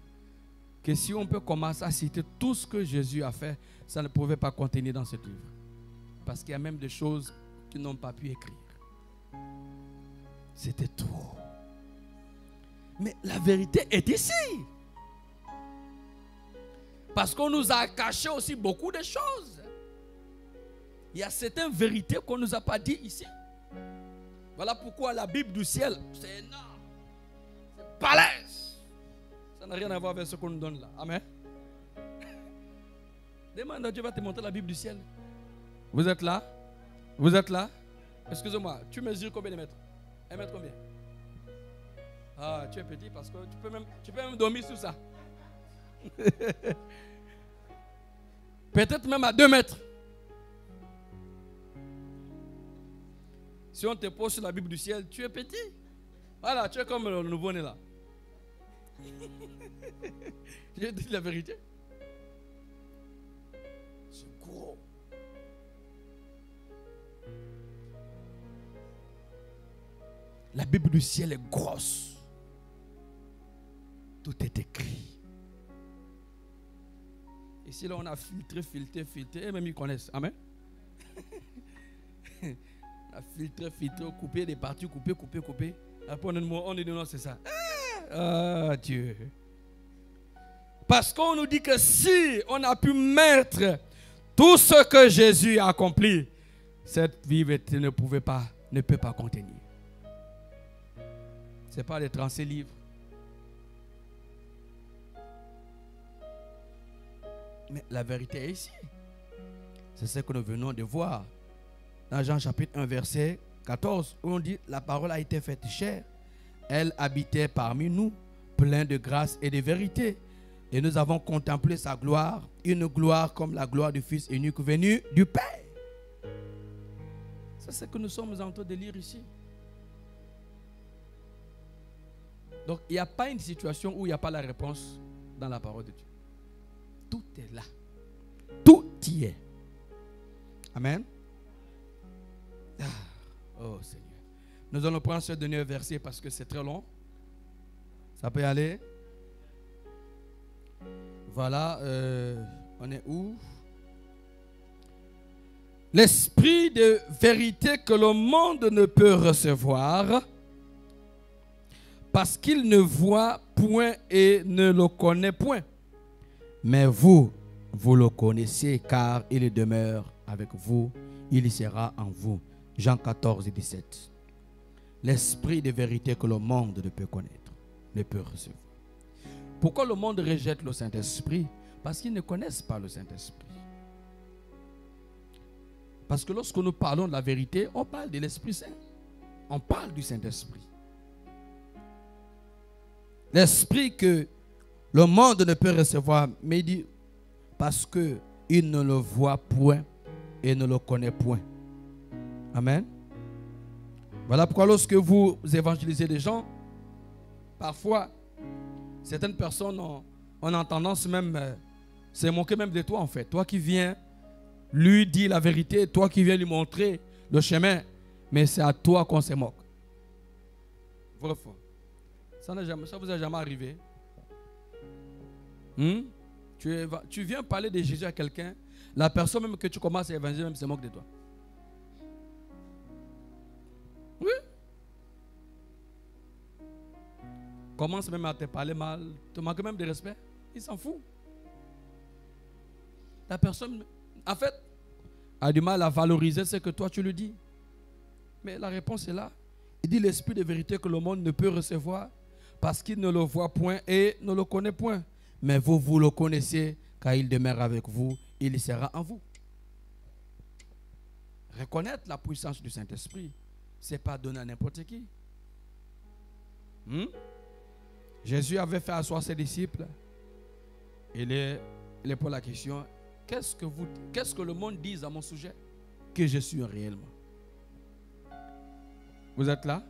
que si on peut commencer à citer tout ce que Jésus a fait, ça ne pouvait pas contenir dans ce livre. Parce qu'il y a même des choses qu'ils n'ont pas pu écrire. C'était trop. Mais la vérité est ici. Parce qu'on nous a caché aussi beaucoup de choses. Il y a certaines vérités qu'on ne nous a pas dit ici. Voilà pourquoi la Bible du ciel, c'est énorme. C'est balèze. Ça n'a rien à voir avec ce qu'on nous donne là. Amen. Demande à Dieu, va te montrer la Bible du ciel. Vous êtes là? Vous êtes là? Excusez-moi, tu mesures combien de mètres? 1 mètre combien? Ah, tu es petit parce que tu peux même dormir sur ça. Peut-être même à 2 mètres. Si on te pose sur la Bible du ciel, tu es petit. Voilà, tu es comme le nouveau-né là. Je dis la vérité. C'est gros. La Bible du ciel est grosse. Tout est écrit. Ici, là, on a filtré, et même ils connaissent. Amen. On a filtré, coupé des parties, coupé. Après, on dit non, c'est ça. Ah, Dieu. Parce qu'on nous dit que si on a pu mettre tout ce que Jésus a accompli, cette vie ne peut pas contenir. Ce n'est pas les 36 livres. Mais la vérité est ici. C'est ce que nous venons de voir. Dans Jean chapitre 1 verset 14, où on dit la parole a été faite chair. Elle habitait parmi nous, plein de grâce et de vérité. Et nous avons contemplé sa gloire, une gloire comme la gloire du Fils unique venu du Père. C'est ce que nous sommes en train de lire ici. Donc il n'y a pas une situation où il n'y a pas la réponse dans la parole de Dieu. Tout est là. Tout y est. Amen. Oh Seigneur. Nous allons prendre ce dernier verset parce que c'est très long. Ça peut y aller. Voilà. On est où? L'esprit de vérité que le monde ne peut recevoir parce qu'il ne voit point et ne le connaît point. Mais vous le connaissez car il demeure avec vous, il sera en vous. Jean 14, 17. L'esprit de vérité que le monde ne peut connaître, ne peut recevoir. Pourquoi le monde rejette le Saint-Esprit? Parce qu'ils ne connaissent pas le Saint-Esprit. Parce que lorsque nous parlons de la vérité, on parle de l'Esprit Saint. On parle du Saint-Esprit. L'Esprit que le monde ne peut recevoir, mais il dit, parce qu'il ne le voit point et ne le connaît point. Amen. Voilà pourquoi lorsque vous évangélisez des gens, parfois, certaines personnes ont tendance même, se moquer même de toi en fait. Toi qui viens lui dire la vérité, toi qui viens lui montrer le chemin, mais c'est à toi qu'on se moque. Vrai faux. Ça vous est jamais arrivé? Tu viens parler de Jésus à quelqu'un, la personne même que tu commences à évangéliser même se moque de toi. Oui. Commence même à te parler mal, te manque même de respect. Il s'en fout. La personne, en fait, a du mal à valoriser ce que toi tu lui dis. Mais la réponse est là. Il dit l'esprit de vérité que le monde ne peut recevoir parce qu'il ne le voit point et ne le connaît point. Mais vous le connaissez car il demeure avec vous, il sera en vous. Reconnaître la puissance du Saint-Esprit, ce n'est pas donné à n'importe qui. Jésus avait fait asseoir ses disciples. Il est pour la question, qu'est-ce que le monde dit à mon sujet? Que je suis réellement. Vous êtes là?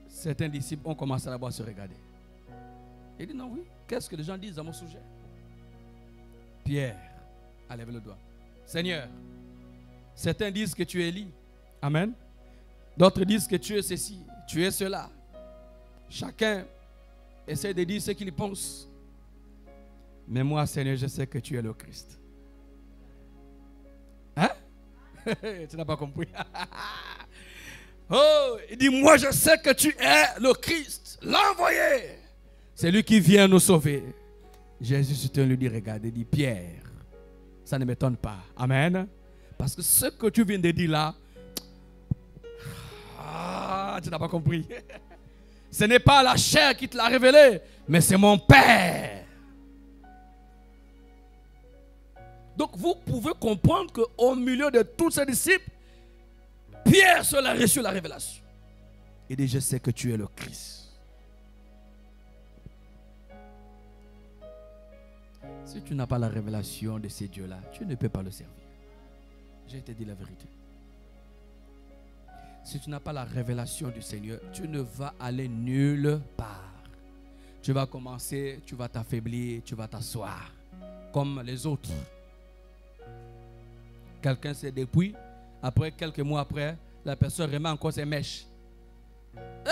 Certains disciples ont commencé à d'abord à se regarder. Il dit non, oui. Qu'est-ce que les gens disent à mon sujet? Pierre a levé le doigt. Seigneur, certains disent que tu es Élie. Amen. D'autres disent que tu es ceci, tu es cela. Chacun essaie de dire ce qu'il pense. Mais moi, Seigneur, je sais que tu es le Christ. Hein? Tu n'as pas compris? Oh, il dit, moi je sais que tu es le Christ, l'envoyé. C'est lui qui vient nous sauver. Jésus se lui dit, regarde, il dit, Pierre, ça ne m'étonne pas. Amen. Parce que ce que tu viens de dire là, tu n'as pas compris. Ce n'est pas la chair qui te l'a révélé, mais c'est mon Père. Donc vous pouvez comprendre qu'au milieu de tous ces disciples, Pierre seul a reçu la révélation. Il dit, je sais que tu es le Christ. Si tu n'as pas la révélation de ces dieux-là, tu ne peux pas le servir. J'ai te dit la vérité. Si tu n'as pas la révélation du Seigneur, tu ne vas aller nulle part. Tu vas commencer, tu vas t'affaiblir, tu vas t'asseoir comme les autres. Quelqu'un s'est dépouillé, après quelques mois après, la personne remet encore ses mèches. Ah!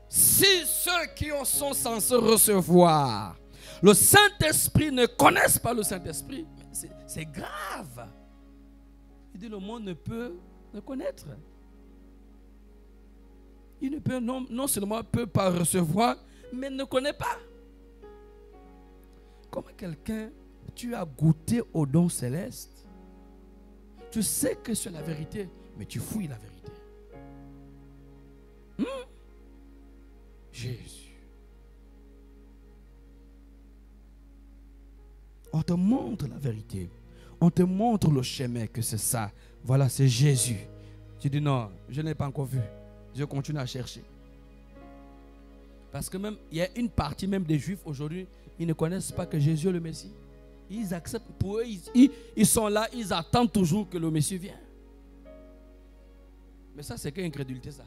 Si ceux qui sont censés recevoir le Saint-Esprit ne connaissent pas le Saint-Esprit, c'est grave. Il dit le monde ne peut le connaître. Il ne peut non seulement peut pas recevoir, mais ne connaît pas. Comment quelqu'un, tu as goûté au don céleste, tu sais que c'est la vérité, mais tu fouilles la vérité. Jésus. On te montre la vérité. On te montre le chemin que c'est ça. Voilà, c'est Jésus. Tu dis non, je n'ai pas encore vu. Je continue à chercher. Parce que même, il y a une partie même des Juifs aujourd'hui, ils ne connaissent pas que Jésus est le Messie. Ils acceptent, pour eux, ils sont là, ils attendent toujours que le Messie vienne. Mais ça, c'est qu'incrédulité, ça.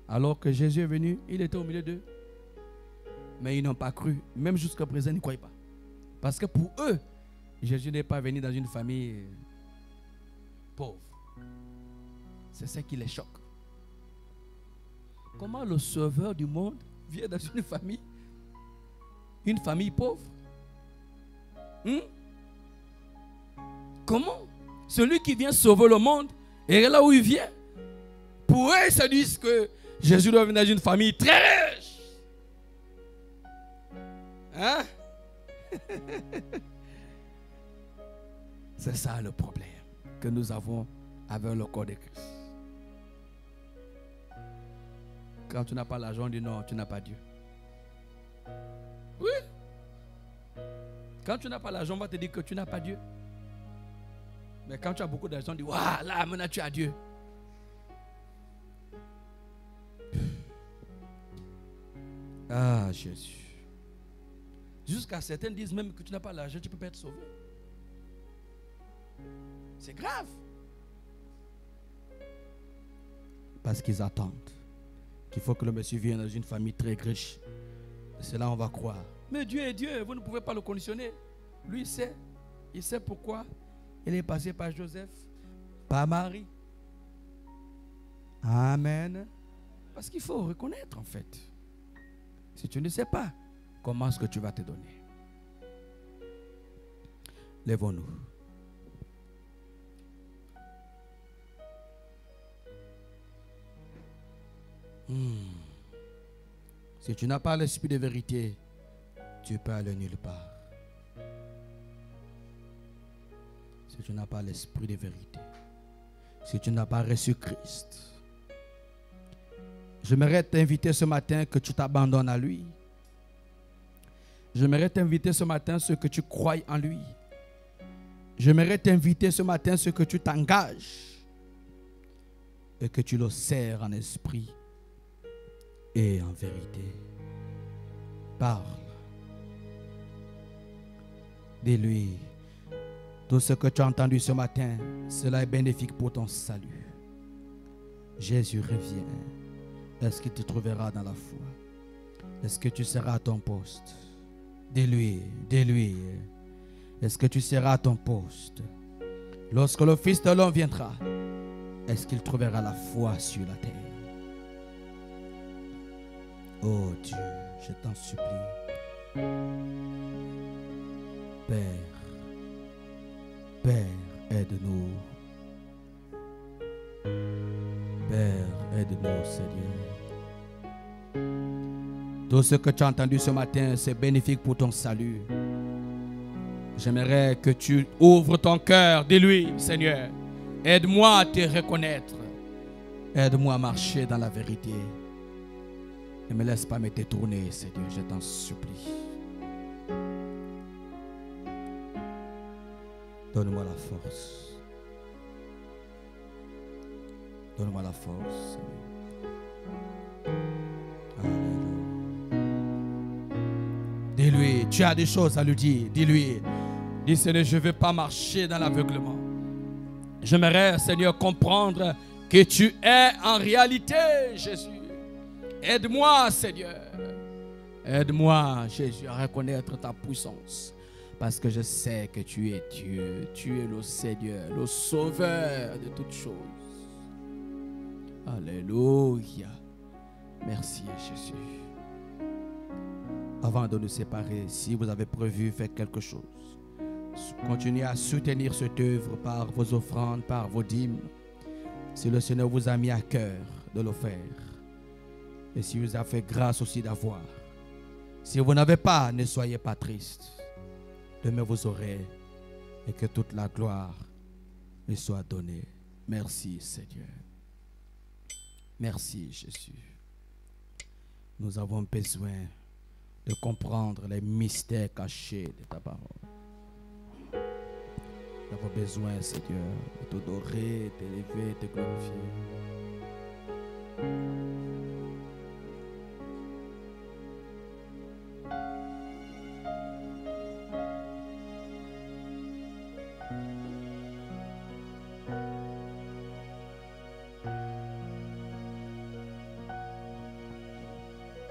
Alors que Jésus est venu, il était au milieu d'eux. Mais ils n'ont pas cru. Même jusqu'à présent, ils ne croyaient pas. Parce que pour eux, Jésus n'est pas venu dans une famille pauvre. C'est ça qui les choque. Comment le sauveur du monde vient dans une famille pauvre? Comment? Celui qui vient sauver le monde, et là où il vient, pour eux, ils se disent que Jésus doit venir dans une famille très riche. Hein? C'est ça le problème que nous avons avec le corps de Christ. Quand tu n'as pas l'argent, on dit non, tu n'as pas Dieu. Oui. Quand tu n'as pas l'argent, on va te dire que tu n'as pas Dieu. Mais quand tu as beaucoup d'argent, on dit waouh, là maintenant tu as Dieu. Ah, Jésus. Jusqu'à certains disent même que tu n'as pas l'argent, tu ne peux pas être sauvé. C'est grave. Parce qu'ils attendent qu'il faut que le Messie vienne dans une famille très riche. C'est là on va croire. Mais Dieu est Dieu, vous ne pouvez pas le conditionner. Lui, il sait. Il sait pourquoi il est passé par Joseph, par Marie. Amen. Parce qu'il faut reconnaître en fait. Si tu ne sais pas, comment est-ce que tu vas te donner? Lèvons-nous. Si tu n'as pas l'esprit de vérité, tu peux aller nulle part. Si tu n'as pas l'esprit de vérité, si tu n'as pas reçu Christ, j'aimerais t'inviter ce matin que tu t'abandonnes à lui. J'aimerais t'inviter ce matin ce que tu crois en lui. J'aimerais t'inviter ce matin ce que tu t'engages et que tu le sers en esprit et en vérité. Parle. Dis-lui, tout ce que tu as entendu ce matin, cela est bénéfique pour ton salut. Jésus revient. Est-ce qu'il te trouvera dans la foi? Est-ce que tu seras à ton poste? Dis-lui, dis-lui. Est-ce que tu seras à ton poste? Lorsque le Fils de l'homme viendra, est-ce qu'il trouvera la foi sur la terre? Oh Dieu, je t'en supplie. Père, aide-nous. Père, aide-nous, Seigneur. Tout ce que tu as entendu ce matin, c'est bénéfique pour ton salut. J'aimerais que tu ouvres ton cœur. Dis-lui, Seigneur, aide-moi à te reconnaître. Aide-moi à marcher dans la vérité. Ne me laisse pas me détourner, Seigneur, je t'en supplie. Donne-moi la force. Donne-moi la force, Seigneur. Alléluia. Dis-lui, tu as des choses à lui dire. Dis-lui, dis Seigneur, je ne veux pas marcher dans l'aveuglement. J'aimerais, Seigneur, comprendre que tu es en réalité, Jésus. Aide-moi, Seigneur. Aide-moi, Jésus, à reconnaître ta puissance. Parce que je sais que tu es Dieu. Tu es le Seigneur, le Sauveur de toutes choses. Alléluia. Merci, Jésus. Avant de nous séparer, si vous avez prévu faire quelque chose, continuez à soutenir cette œuvre par vos offrandes, par vos dîmes. Si le Seigneur vous a mis à cœur de le faire. Et si vous a fait grâce aussi d'avoir. Si vous n'avez pas, ne soyez pas triste. Demain vous aurez. Et que toute la gloire me soit donnée. Merci, Seigneur. Merci, Jésus. Nous avons besoin de comprendre les mystères cachés de ta parole. Nous avons besoin, Seigneur, de t'adorer, de t'élever, de te glorifier.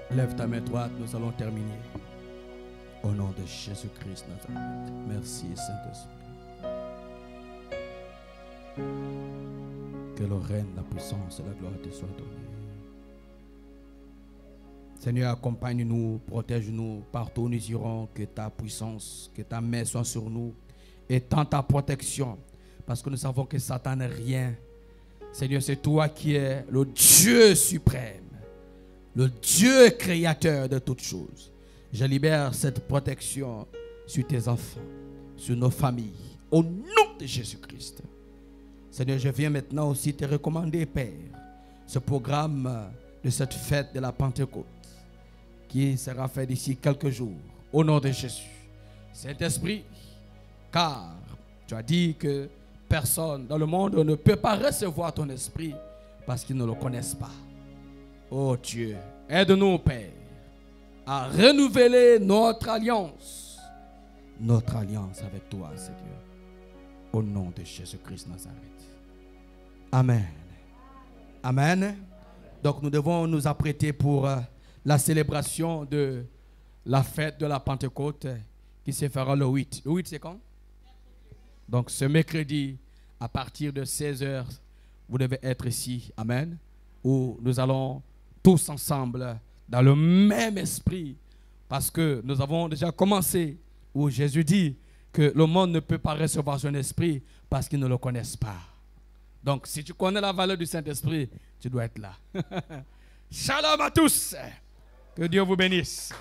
Lève ta main droite, nous allons terminer. Au nom de Jésus-Christ Nazareth. Merci, Saint-Esprit. Que le règne, la puissance et la gloire te soient données. Seigneur, accompagne-nous, protège-nous partout où nous irons. Que ta puissance, que ta main soit sur nous. Et tends ta protection. Parce que nous savons que Satan n'est rien. Seigneur, c'est toi qui es le Dieu suprême. Le Dieu créateur de toutes choses. Je libère cette protection sur tes enfants, sur nos familles. Au nom de Jésus-Christ. Seigneur, je viens maintenant aussi te recommander, Père, ce programme de cette fête de la Pentecôte qui sera fait d'ici quelques jours. Au nom de Jésus. Saint-Esprit, car tu as dit que personne dans le monde ne peut pas recevoir ton esprit parce qu'ils ne le connaissent pas. Oh Dieu, aide-nous, Père, à renouveler notre alliance avec toi, Seigneur, au nom de Jésus-Christ Nazareth. Amen. Amen. Donc nous devons nous apprêter pour la célébration de la fête de la Pentecôte qui se fera le 8. Le 8, c'est quand? Donc ce mercredi, à partir de 16h, vous devez être ici. Amen. Où nous allons tous ensemble dans le même esprit, parce que nous avons déjà commencé où Jésus dit que le monde ne peut pas recevoir son esprit parce qu'ils ne le connaissent pas. Donc si tu connais la valeur du Saint-Esprit, tu dois être là. Shalom à tous, que Dieu vous bénisse.